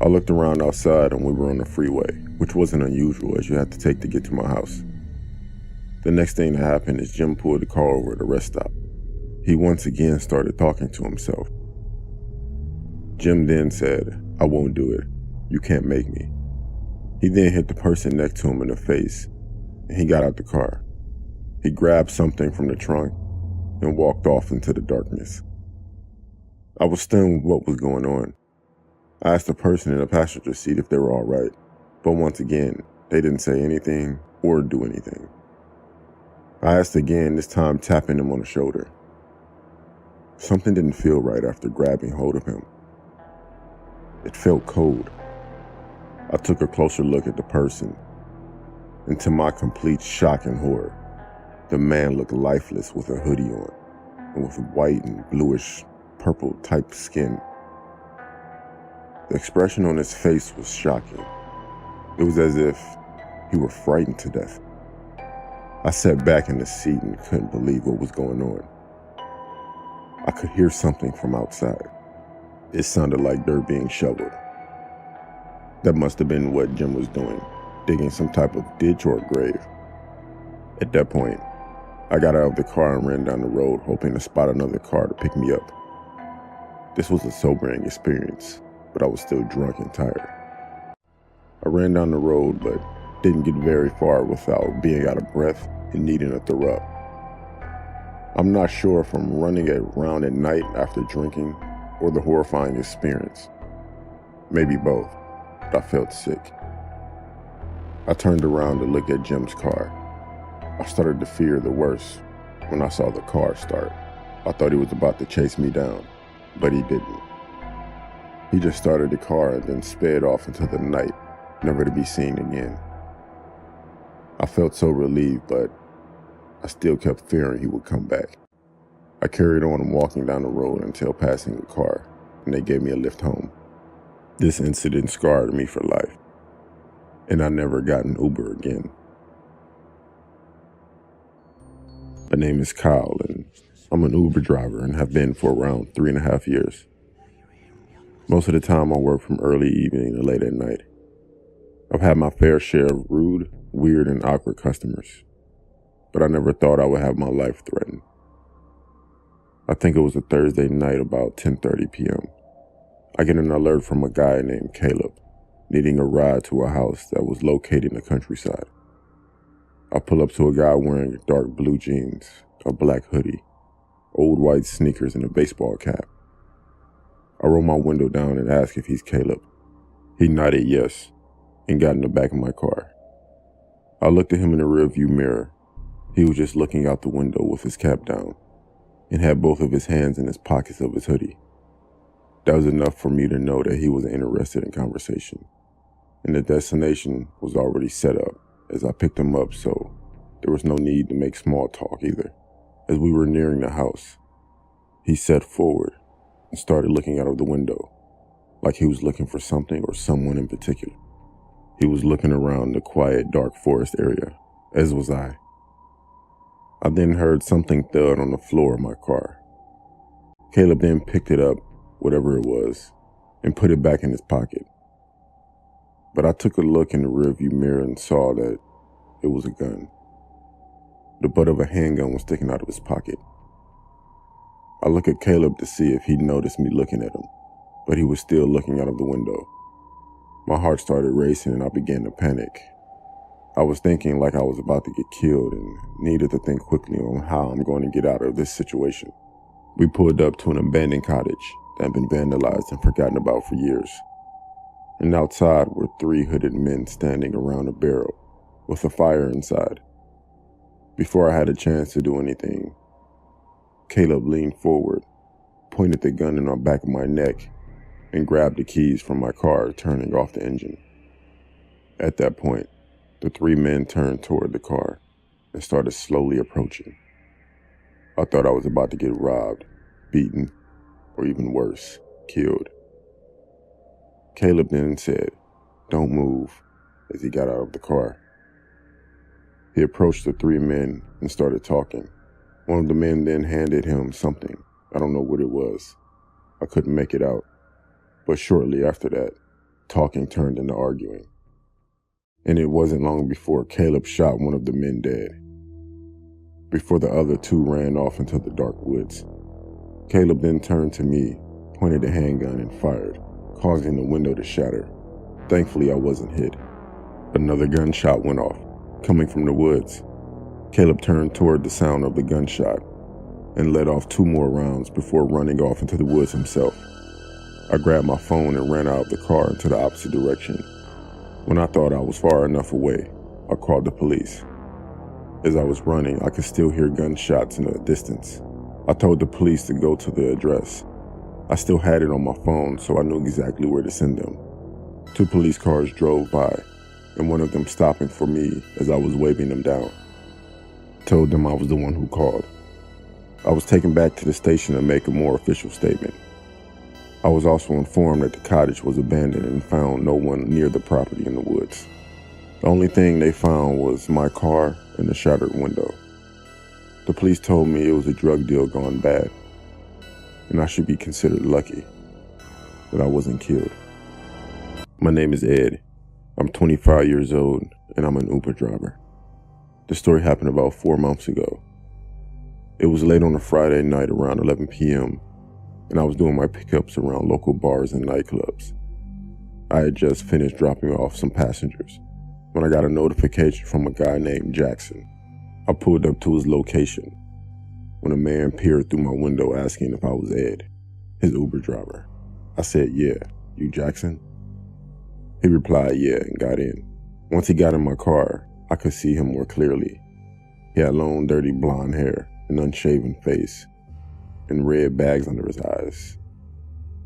I looked around outside and we were on the freeway, which wasn't unusual as you had to take to get to my house. The next thing that happened is Jim pulled the car over at a rest stop. He once again started talking to himself. Jim then said, "I won't do it. You can't make me." He then hit the person next to him in the face, and he got out the car. He grabbed something from the trunk and walked off into the darkness. I was stunned with what was going on. I asked the person in the passenger seat if they were all right, but once again, they didn't say anything or do anything. I asked again, this time tapping him on the shoulder. Something didn't feel right after grabbing hold of him. It felt cold. I took a closer look at the person, and to my complete shock and horror, the man looked lifeless with a hoodie on, and with white and bluish purple type skin. The expression on his face was shocking. It was as if he were frightened to death. I sat back in the seat and couldn't believe what was going on. I could hear something from outside. It sounded like dirt being shoveled. That must have been what Jim was doing, digging some type of ditch or grave. At that point, I got out of the car and ran down the road, hoping to spot another car to pick me up. This was a sobering experience, but I was still drunk and tired. I ran down the road, but didn't get very far without being out of breath and needing to throw up. I'm not sure if I'm running around at night after drinking or the horrifying experience. Maybe both, but I felt sick. I turned around to look at Jim's car. I started to fear the worst when I saw the car start. I thought he was about to chase me down, but he didn't. He just started the car and then sped off into the night, never to be seen again. I felt so relieved, but I still kept fearing he would come back. I carried on walking down the road until passing the car, and they gave me a lift home. This incident scarred me for life, and I never got an Uber again. My name is Kyle, and I'm an Uber driver and have been for around 3.5 years. Most of the time I work from early evening to late at night. I've had my fair share of rude, weird, and awkward customers, but I never thought I would have my life threatened. I think it was a Thursday night about 10:30 p.m. I get an alert from a guy named Caleb, needing a ride to a house that was located in the countryside. I pull up to a guy wearing dark blue jeans, a black hoodie, old white sneakers, and a baseball cap. I roll my window down and ask if he's Caleb. He nodded yes and got in the back of my car. I looked at him in the rearview mirror. He was just looking out the window with his cap down and had both of his hands in his pockets of his hoodie. That was enough for me to know that he was interested in conversation, and the destination was already set up as I picked him up, so there was no need to make small talk either. As we were nearing the house, he sat forward and started looking out of the window, like he was looking for something or someone in particular. He was looking around the quiet, dark forest area, as was I. I then heard something thud on the floor of my car. Caleb then picked it up, whatever it was, and put it back in his pocket. But I took a look in the rearview mirror and saw that it was a gun. The butt of a handgun was sticking out of his pocket. I looked at Caleb to see if he'd noticed me looking at him, but he was still looking out of the window. My heart started racing and I began to panic. I was thinking like I was about to get killed and needed to think quickly on how I'm going to get out of this situation. We pulled up to an abandoned cottage that had been vandalized and forgotten about for years. And outside were 3 hooded men standing around a barrel with a fire inside. Before I had a chance to do anything, Caleb leaned forward, pointed the gun in the back of my neck, and grabbed the keys from my car, turning off the engine. At that point, the 3 men turned toward the car and started slowly approaching. I thought I was about to get robbed, beaten, or even worse, killed. Caleb then said, "Don't move," as he got out of the car. He approached the 3 men and started talking. One of the men then handed him something. I don't know what it was. I couldn't make it out. But shortly after that, talking turned into arguing. And it wasn't long before Caleb shot one of the men dead, before the other 2 ran off into the dark woods. Caleb then turned to me, pointed the handgun, and fired, causing the window to shatter. Thankfully, I wasn't hit. Another gunshot went off, coming from the woods. Caleb turned toward the sound of the gunshot and let off 2 more rounds before running off into the woods himself. I grabbed my phone and ran out of the car into the opposite direction. When I thought I was far enough away, I called the police. As I was running, I could still hear gunshots in the distance. I told the police to go to the address. I still had it on my phone, so I knew exactly where to send them. 2 police cars drove by, and one of them stopping for me as I was waving them down. I told them I was the one who called. I was taken back to the station to make a more official statement. I was also informed that the cottage was abandoned and found no one near the property in the woods. The only thing they found was my car and the shattered window. The police told me it was a drug deal gone bad, and I should be considered lucky that I wasn't killed. My name is Ed. I'm 25 years old, and I'm an Uber driver. The story happened about 4 months ago. It was late on a Friday night around 11 p.m., and I was doing my pickups around local bars and nightclubs. I had just finished dropping off some passengers when I got a notification from a guy named Jackson. I pulled up to his location when a man peered through my window asking if I was Ed, his Uber driver. I said, "Yeah, you Jackson?" He replied, "Yeah," and got in. Once he got in my car, I could see him more clearly. He had long, dirty blonde hair, an unshaven face, and red bags under his eyes.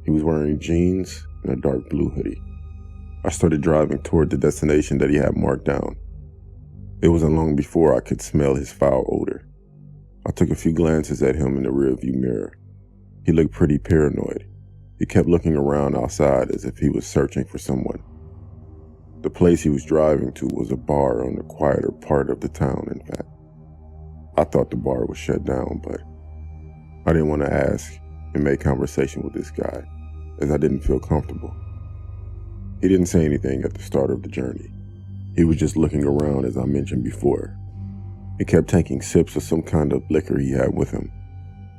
He was wearing jeans and a dark blue hoodie. I started driving toward the destination that he had marked down. It wasn't long before I could smell his foul odor. I took a few glances at him in the rearview mirror. He looked pretty paranoid. He kept looking around outside as if he was searching for someone. The place he was driving to was a bar on the quieter part of the town, in fact. I thought the bar was shut down, but I didn't want to ask and make conversation with this guy, as I didn't feel comfortable. He didn't say anything at the start of the journey, He was just looking around, as I mentioned before. He kept taking sips of some kind of liquor he had with him.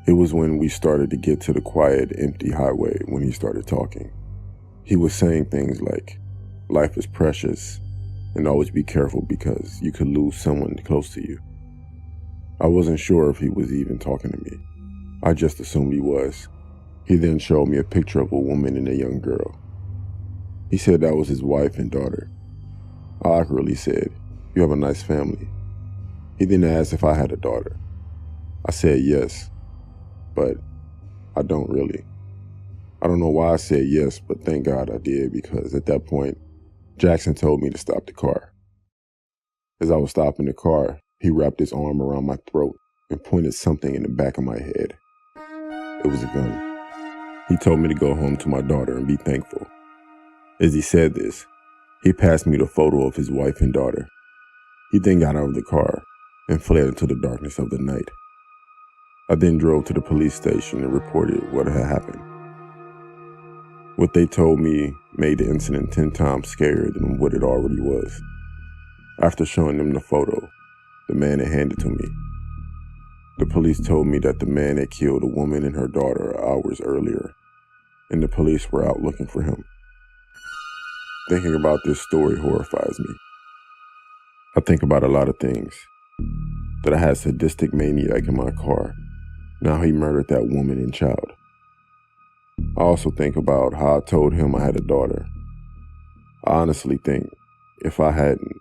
It was when we started to get to the quiet, empty highway when he started talking. He was saying things like, life is precious, and always be careful because you could lose someone close to you. I wasn't sure if he was even talking to me. I just assumed he was. He then showed me a picture of a woman and a young girl. He said that was his wife and daughter. I awkwardly said, "You have a nice family." He then asked if I had a daughter. I said yes, but I don't really. I don't know why I said yes, but thank God I did, because at that point, Jackson told me to stop the car. As I was stopping the car, he wrapped his arm around my throat and pointed something in the back of my head. It was a gun. He told me to go home to my daughter and be thankful. As he said this, he passed me the photo of his wife and daughter. He then got out of the car and fled into the darkness of the night. I then drove to the police station and reported what had happened. What they told me made the incident 10 times scarier than what it already was. After showing them the photo, the man had handed to me, the police told me that the man had killed a woman and her daughter hours earlier, and the police were out looking for him. Thinking about this story horrifies me. I think about a lot of things. That I had a sadistic maniac in my car. Now he murdered that woman and child. I also think about how I told him I had a daughter. I honestly think if I hadn't,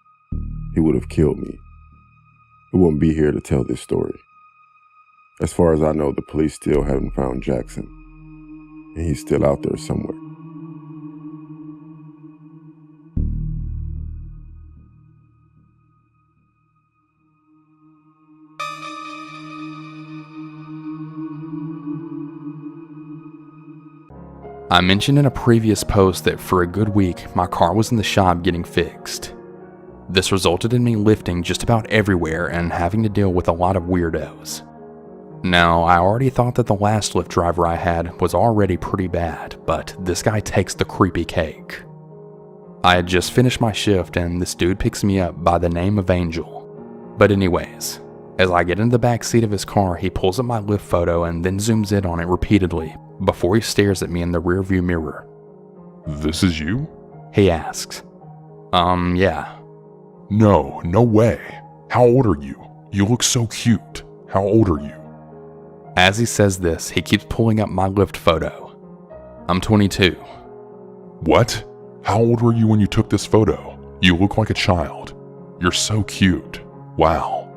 he would have killed me. He wouldn't be here to tell this story. As far as I know, the police still haven't found Jackson, and he's still out there somewhere. I mentioned in a previous post that for a good week, my car was in the shop getting fixed. This resulted in me lifting just about everywhere and having to deal with a lot of weirdos. Now, I already thought that the last Lyft driver I had was already pretty bad, but this guy takes the creepy cake. I had just finished my shift and this dude picks me up by the name of Angel. But anyways, as I get in the back seat of his car, he pulls up my Lyft photo and then zooms in on it repeatedly before he stares at me in the rearview mirror. "This is you?" He asks. Yeah. No way. How old are you? You look so cute. How old are you?" As he says this, he keeps pulling up my Lyft photo. I'm 22. "What? How old were you when you took this photo? You look like a child. You're so cute. Wow."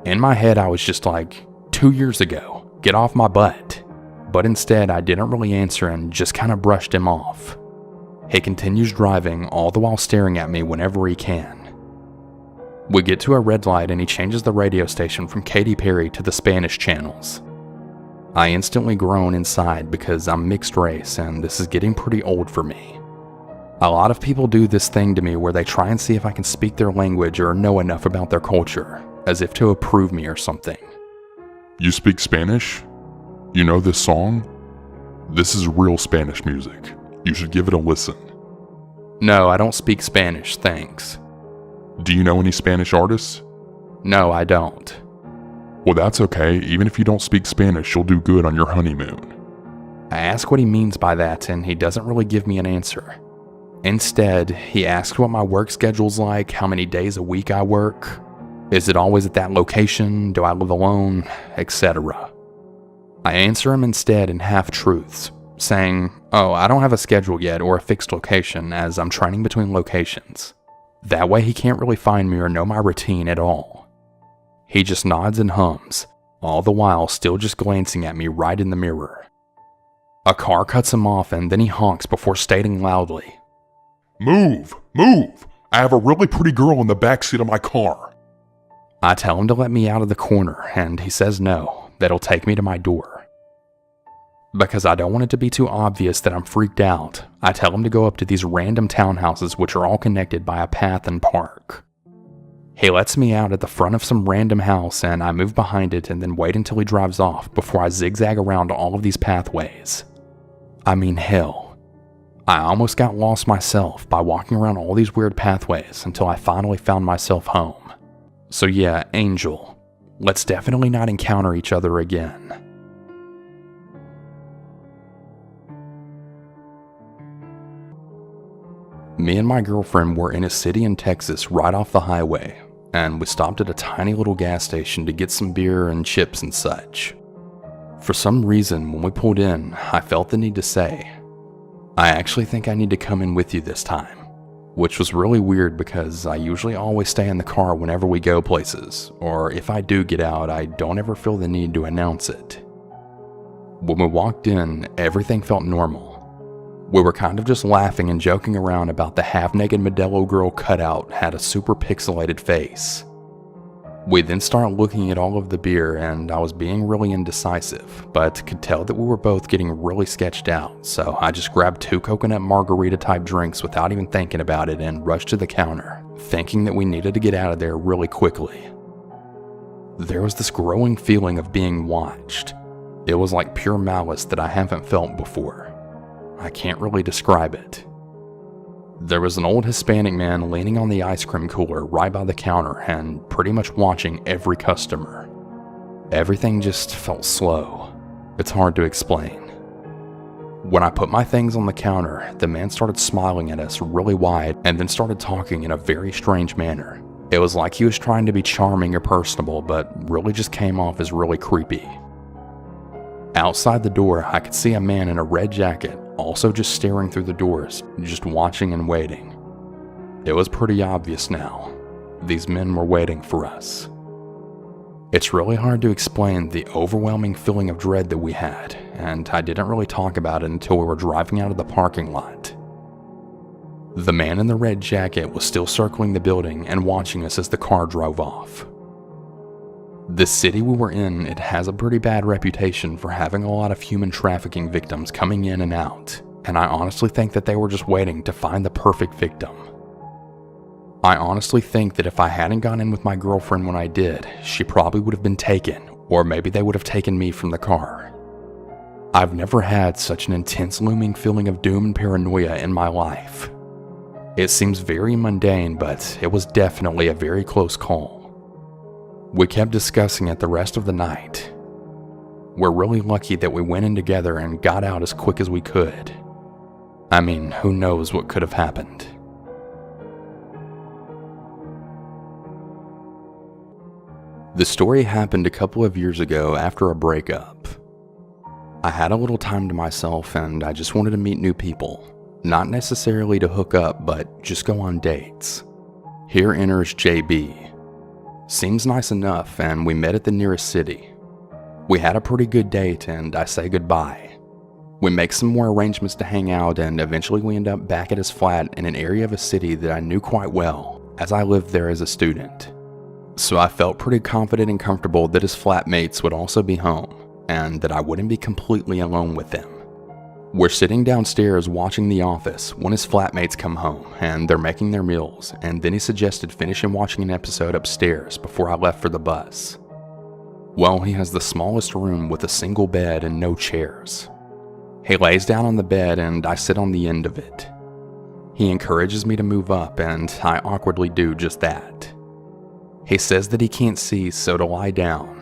In my head, I was just like, 2 years ago, get off my butt. But instead, I didn't really answer and just kind of brushed him off. He continues driving, all the while staring at me whenever he can. We get to a red light and he changes the radio station from Katy Perry to the Spanish channels. I instantly groan inside because I'm mixed race and this is getting pretty old for me. A lot of people do this thing to me where they try and see if I can speak their language or know enough about their culture, as if to approve me or something. "You speak Spanish? You know this song? This is real Spanish music. You should give it a listen." No, I don't speak Spanish, thanks. "Do you know any Spanish artists?" No, I don't. "Well, that's okay. Even if you don't speak Spanish, you'll do good on your honeymoon." I ask what he means by that and he doesn't really give me an answer. Instead, he asks what my work schedule's like, how many days a week I work, is it always at that location, do I live alone, etc. I answer him instead in half-truths, saying, "Oh, I don't have a schedule yet or a fixed location as I'm training between locations." That way he can't really find me or know my routine at all. He just nods and hums, all the while still just glancing at me right in the mirror. A car cuts him off and then he honks before stating loudly, Move! Move! I have a really pretty girl in the backseat of my car." I tell him to let me out of the corner and he says no, that he'll take me to my door. Because I don't want it to be too obvious that I'm freaked out, I tell him to go up to these random townhouses which are all connected by a path and park. He lets me out at the front of some random house and I move behind it and then wait until he drives off before I zigzag around all of these pathways. I mean hell. I almost got lost myself by walking around all these weird pathways until I finally found myself home. So yeah, Angel, let's definitely not encounter each other again. Me and my girlfriend were in a city in Texas right off the highway, and we stopped at a tiny little gas station to get some beer and chips and such. For some reason, when we pulled in, I felt the need to say, I actually think I need to come in with you this time, which was really weird because I usually always stay in the car whenever we go places, or if I do get out, I don't ever feel the need to announce it. When we walked in, everything felt normal. We were kind of just laughing and joking around about the half-naked Modelo girl cutout had a super pixelated face. We then started looking at all of the beer, and I was being really indecisive, but could tell that we were both getting really sketched out, so I just grabbed 2 coconut margarita type drinks without even thinking about it and rushed to the counter, thinking that we needed to get out of there really quickly. There was this growing feeling of being watched. It was like pure malice that I haven't felt before. I can't really describe it. There was an old Hispanic man leaning on the ice cream cooler right by the counter and pretty much watching every customer. Everything just felt slow. It's hard to explain. When I put my things on the counter, the man started smiling at us really wide and then started talking in a very strange manner. It was like he was trying to be charming or personable, but really just came off as really creepy. Outside the door, I could see a man in a red jacket also just staring through the doors, just watching and waiting. It was pretty obvious now. These men were waiting for us. It's really hard to explain the overwhelming feeling of dread that we had, and I didn't really talk about it until we were driving out of the parking lot. The man in the red jacket was still circling the building and watching us as the car drove off. The city we were in, it has a pretty bad reputation for having a lot of human trafficking victims coming in and out, and I honestly think that they were just waiting to find the perfect victim. I honestly think that if I hadn't gone in with my girlfriend when I did, she probably would have been taken, or maybe they would have taken me from the car. I've never had such an intense looming feeling of doom and paranoia in my life. It seems very mundane, but it was definitely a very close call. We kept discussing it the rest of the night. We're really lucky that we went in together and got out as quick as we could. I mean, who knows what could have happened. The story happened a couple of years ago after a breakup. I had a little time to myself and I just wanted to meet new people. Not necessarily to hook up, but just go on dates. Here enters JB. Seems nice enough, and we met at the nearest city. We had a pretty good date, and I say goodbye. We make some more arrangements to hang out, and eventually we end up back at his flat in an area of a city that I knew quite well, as I lived there as a student. So I felt pretty confident and comfortable that his flatmates would also be home, and that I wouldn't be completely alone with them. We're sitting downstairs watching The Office when his flatmates come home and they're making their meals, and then he suggested finishing watching an episode upstairs before I left for the bus. Well, he has the smallest room with a single bed and no chairs. He lays down on the bed and I sit on the end of it. He encourages me to move up and I awkwardly do just that. He says that he can't see, so to lie down.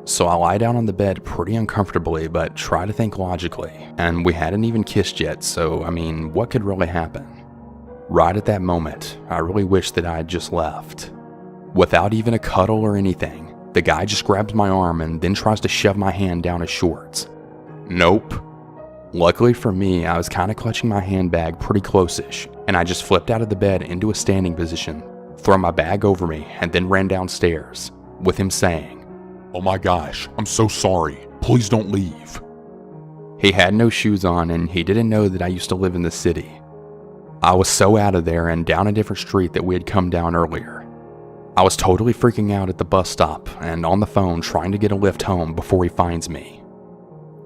So I lie down on the bed pretty uncomfortably, but try to think logically, and we hadn't even kissed yet, so I mean, what could really happen? Right at that moment, I really wish that I had just left. Without even a cuddle or anything, the guy just grabs my arm and then tries to shove my hand down his shorts. Nope. Luckily for me, I was kind of clutching my handbag pretty close-ish, and I just flipped out of the bed into a standing position, threw my bag over me, and then ran downstairs, with him saying, "Oh my gosh, I'm so sorry. Please don't leave." He had no shoes on and he didn't know that I used to live in the city. I was so out of there and down a different street that we had come down earlier. I was totally freaking out at the bus stop and on the phone trying to get a lift home before he finds me.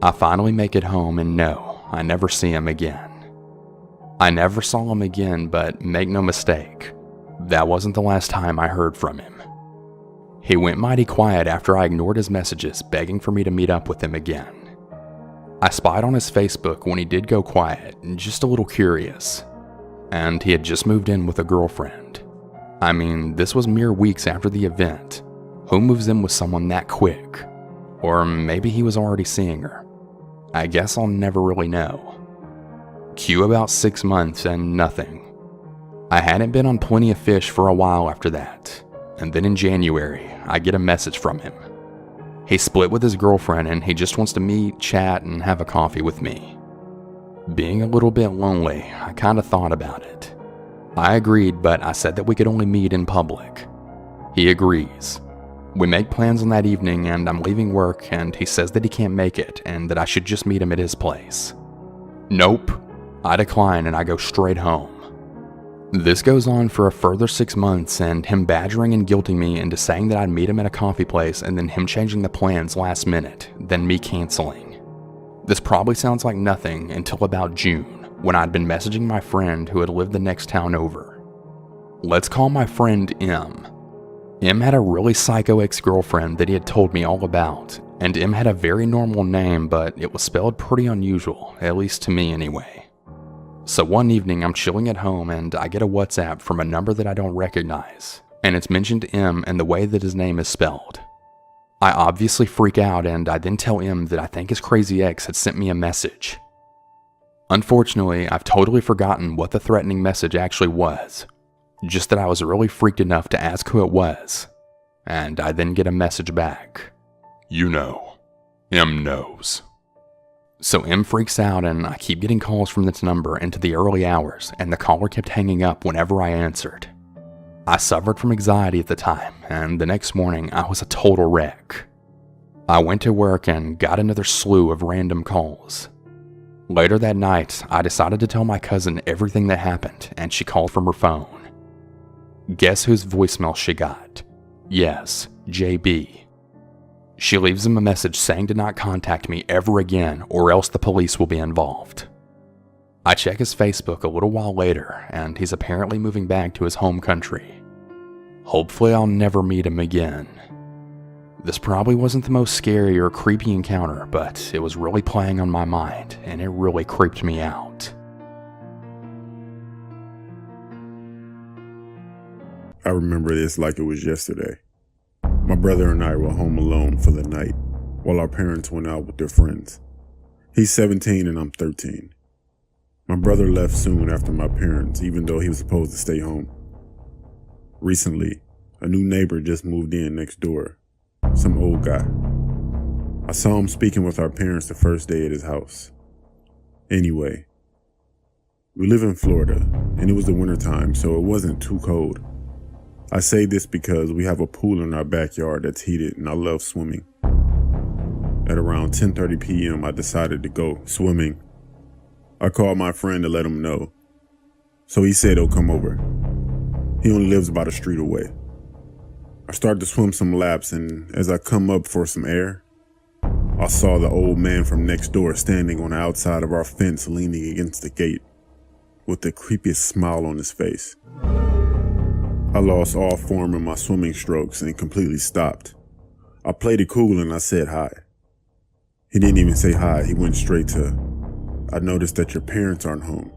I finally make it home and no, I never see him again. I never saw him again, but make no mistake, that wasn't the last time I heard from him. He went mighty quiet after I ignored his messages begging for me to meet up with him again. I spied on his Facebook when he did go quiet, just a little curious. And he had just moved in with a girlfriend. I mean, this was mere weeks after the event. Who moves in with someone that quick? Or maybe he was already seeing her. I guess I'll never really know. Cue about 6 months and nothing. I hadn't been on Plenty of Fish for a while after that, and then in January, I get a message from him. He split with his girlfriend and he just wants to meet, chat, and have a coffee with me. Being a little bit lonely, I kinda thought about it. I agreed, but I said that we could only meet in public. He agrees. We make plans on that evening and I'm leaving work and he says that he can't make it and that I should just meet him at his place. Nope. I decline and I go straight home. This goes on for a further 6 months and him badgering and guilting me into saying that I'd meet him at a coffee place and then him changing the plans last minute, then me canceling. This probably sounds like nothing until about June, when I'd been messaging my friend who had lived the next town over. Let's call my friend M. M had a really psycho ex-girlfriend that he had told me all about, and M had a very normal name, but it was spelled pretty unusual, at least to me anyway. So one evening I'm chilling at home and I get a WhatsApp from a number that I don't recognize, and it's mentioned M and the way that his name is spelled. I obviously freak out and I then tell M that I think his crazy ex had sent me a message. Unfortunately, I've totally forgotten what the threatening message actually was, just that I was really freaked enough to ask who it was, and I then get a message back. You know. M knows. So M freaks out and I keep getting calls from this number into the early hours and the caller kept hanging up whenever I answered. I suffered from anxiety at the time and the next morning I was a total wreck. I went to work and got another slew of random calls. Later that night, I decided to tell my cousin everything that happened and she called from her phone. Guess whose voicemail she got? Yes, JB. She leaves him a message saying to not contact me ever again or else the police will be involved. I check his Facebook a little while later and he's apparently moving back to his home country. Hopefully I'll never meet him again. This probably wasn't the most scary or creepy encounter, but it was really playing on my mind and it really creeped me out. I remember this like it was yesterday. My brother and I were home alone for the night while our parents went out with their friends. He's 17 and I'm 13. My brother left soon after my parents, even though he was supposed to stay home. Recently, a new neighbor just moved in next door, some old guy. I saw him speaking with our parents the first day at his house. Anyway, we live in Florida and it was the wintertime, so it wasn't too cold. I say this because we have a pool in our backyard that's heated and I love swimming. At around 10:30 p.m. I decided to go swimming. I called my friend to let him know. So he said he'll come over. He only lives about a street away. I started to swim some laps and as I come up for some air, I saw the old man from next door standing on the outside of our fence leaning against the gate with the creepiest smile on his face. I lost all form in my swimming strokes and completely stopped. I played it cool and I said hi. He didn't even say hi, he went straight to, I noticed that your parents aren't home.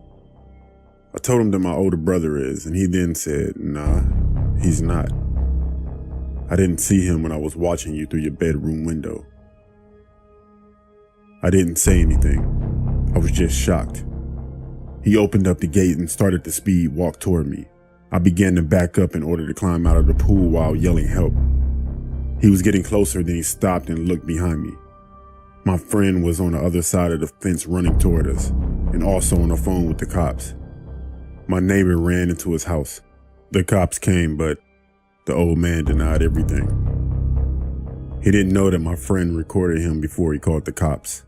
I told him that my older brother is, and he then said, nah, he's not. I didn't see him when I was watching you through your bedroom window. I didn't say anything. I was just shocked. He opened up the gate and started to speed walk toward me. I began to back up in order to climb out of the pool while yelling help. He was getting closer, then he stopped and looked behind me. My friend was on the other side of the fence running toward us, and also on the phone with the cops. My neighbor ran into his house. The cops came, but the old man denied everything. He didn't know that my friend recorded him before he called the cops.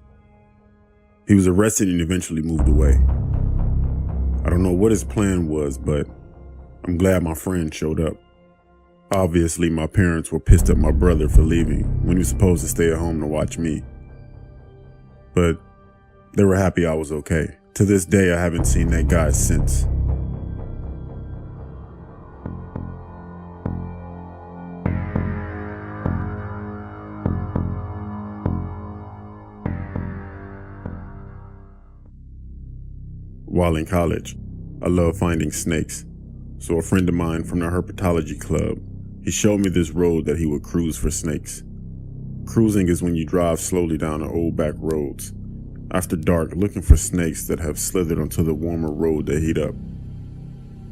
He was arrested and eventually moved away. I don't know what his plan was, but I'm glad my friend showed up. Obviously, my parents were pissed at my brother for leaving when he was supposed to stay at home to watch me. But they were happy I was okay. To this day, I haven't seen that guy since. While in college, I love finding snakes, so a friend of mine from the herpetology club, he showed me this road that he would cruise for snakes. Cruising is when you drive slowly down the old back roads, after dark, looking for snakes that have slithered onto the warmer road that heat up.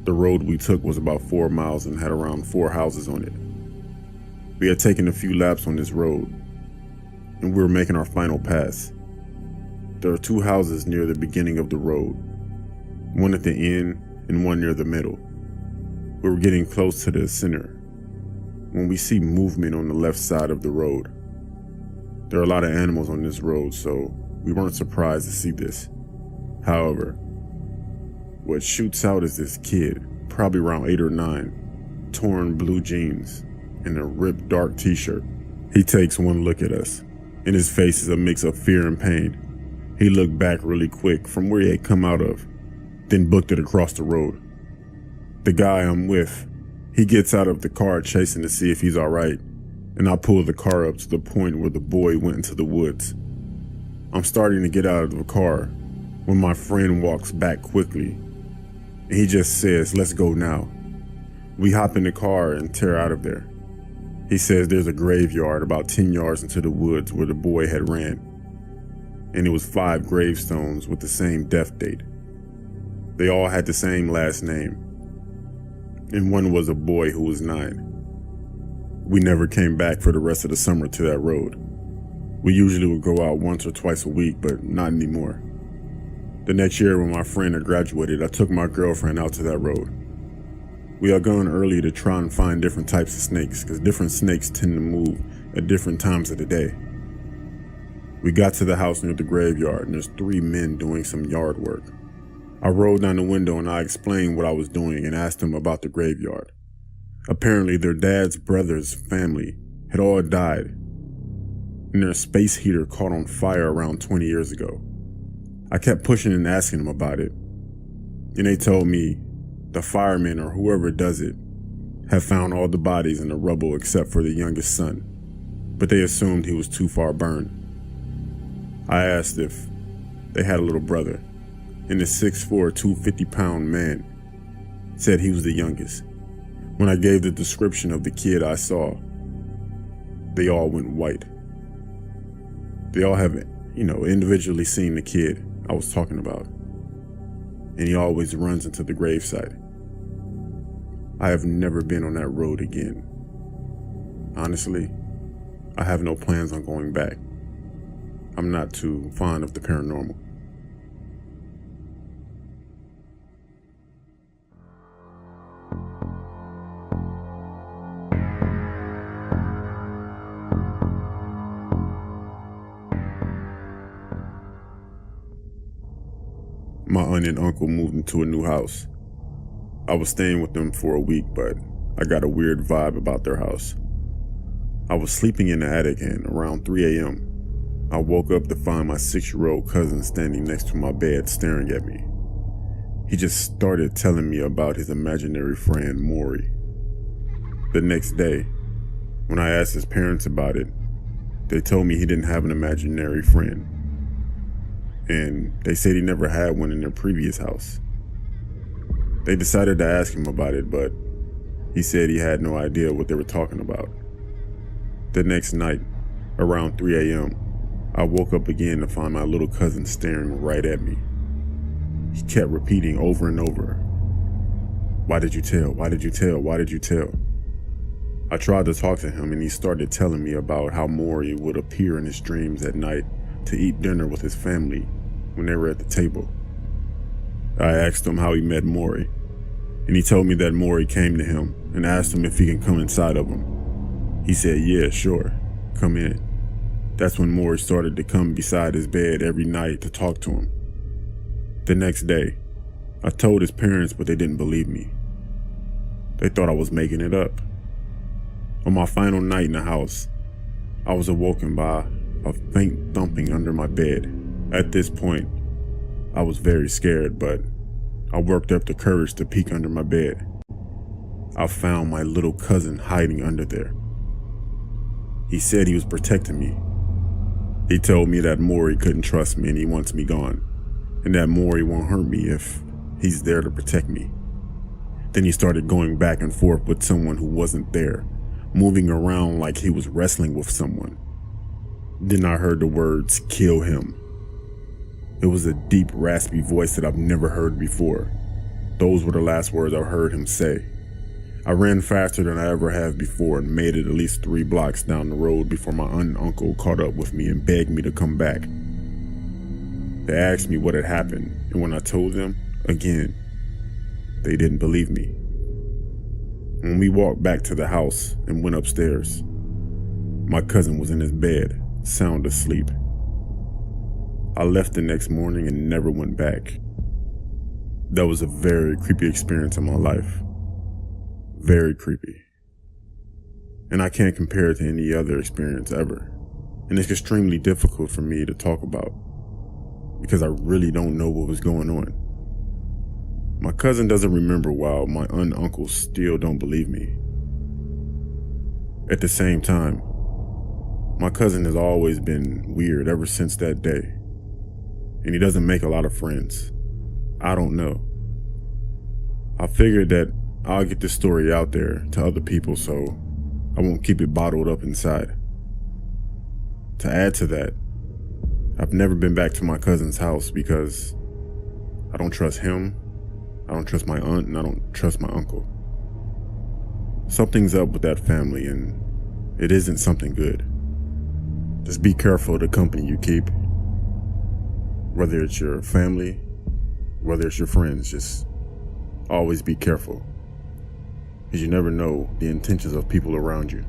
The road we took was about 4 miles and had around 4 houses on it. We had taken a few laps on this road, and we were making our final pass. There are 2 houses near the beginning of the road, one at the end and one near the middle. We were getting close to the center when we see movement on the left side of the road. There are a lot of animals on this road, so we weren't surprised to see this. However, what shoots out is this kid, probably around 8 or 9, torn blue jeans and a ripped dark t-shirt. He takes one look at us, and his face is a mix of fear and pain. He looked back really quick from where he had come out of, then booked it across the road. The guy I'm with, he gets out of the car chasing to see if he's alright, and I pull the car up to the point where the boy went into the woods. I'm starting to get out of the car when my friend walks back quickly, and he just says, "Let's go now." We hop in the car and tear out of there. He says there's a graveyard about 10 yards into the woods where the boy had ran, and it was 5 gravestones with the same death date. They all had the same last name, and one was a boy who was 9. We never came back for the rest of the summer to that road. We usually would go out once or twice a week, but not anymore. The next year when my friend had graduated, I took my girlfriend out to that road. We had gone early to try and find different types of snakes, because different snakes tend to move at different times of the day. We got to the house near the graveyard, and there's 3 men doing some yard work. I rolled down the window and I explained what I was doing and asked them about the graveyard. Apparently their dad's brother's family had all died, and their space heater caught on fire around 20 years ago. I kept pushing and asking them about it, and they told me the firemen or whoever does it have found all the bodies in the rubble except for the youngest son, but they assumed he was too far burned. I asked if they had a little brother, and the 6'4", 250-pound man said he was the youngest. When I gave the description of the kid I saw, they all went white. They all have, individually seen the kid I was talking about, and he always runs into the gravesite. I have never been on that road again. Honestly, I have no plans on going back. I'm not too fond of the paranormal. My aunt and uncle moved into a new house. I was staying with them for a week, but I got a weird vibe about their house. I was sleeping in the attic, and around 3 a.m., I woke up to find my 6-year-old cousin standing next to my bed staring at me. He just started telling me about his imaginary friend, Maury. The next day, when I asked his parents about it, they told me he didn't have an imaginary friend, and they said he never had one in their previous house. They decided to ask him about it, but he said he had no idea what they were talking about. The next night, around 3 a.m., I woke up again to find my little cousin staring right at me. He kept repeating over and over, "Why did you tell? Why did you tell? Why did you tell?" I tried to talk to him, and he started telling me about how Maury would appear in his dreams at night to eat dinner with his family when they were at the table. I asked him how he met Maury, and he told me that Maury came to him and asked him if he can come inside of him. He said, "Yeah, sure, come in." That's when Maury started to come beside his bed every night to talk to him. The next day, I told his parents, but they didn't believe me. They thought I was making it up. On my final night in the house, I was awoken by a faint thumping under my bed. At this point, I was very scared, but I worked up the courage to peek under my bed. I found my little cousin hiding under there. He said he was protecting me. He told me that Maury couldn't trust me and he wants me gone. and that Maury won't hurt me if he's there to protect me. Then he started going back and forth with someone who wasn't there, moving around like he was wrestling with someone. Then I heard the words, "Kill him." It was a deep, raspy voice that I've never heard before. Those were the last words I heard him say. I ran faster than I ever have before and made it at least 3 blocks down the road before my aunt and uncle caught up with me and begged me to come back. They asked me what had happened, and when I told them, again, they didn't believe me. When we walked back to the house and went upstairs, my cousin was in his bed, sound asleep. I left the next morning and never went back. That was a very creepy experience in my life. Very creepy. And I can't compare it to any other experience ever. And it's extremely difficult for me to talk about because I really don't know what was going on. My cousin doesn't remember while my aunt and uncle still don't believe me. At the same time, my cousin has always been weird ever since that day. And he doesn't make a lot of friends. I don't know. I figured that I'll get this story out there to other people so I won't keep it bottled up inside. To add to that, I've never been back to my cousin's house because I don't trust him, I don't trust my aunt, and I don't trust my uncle. Something's up with that family and it isn't something good. Just be careful of the company you keep. Whether it's your family, whether it's your friends, just always be careful. Because you never know the intentions of people around you.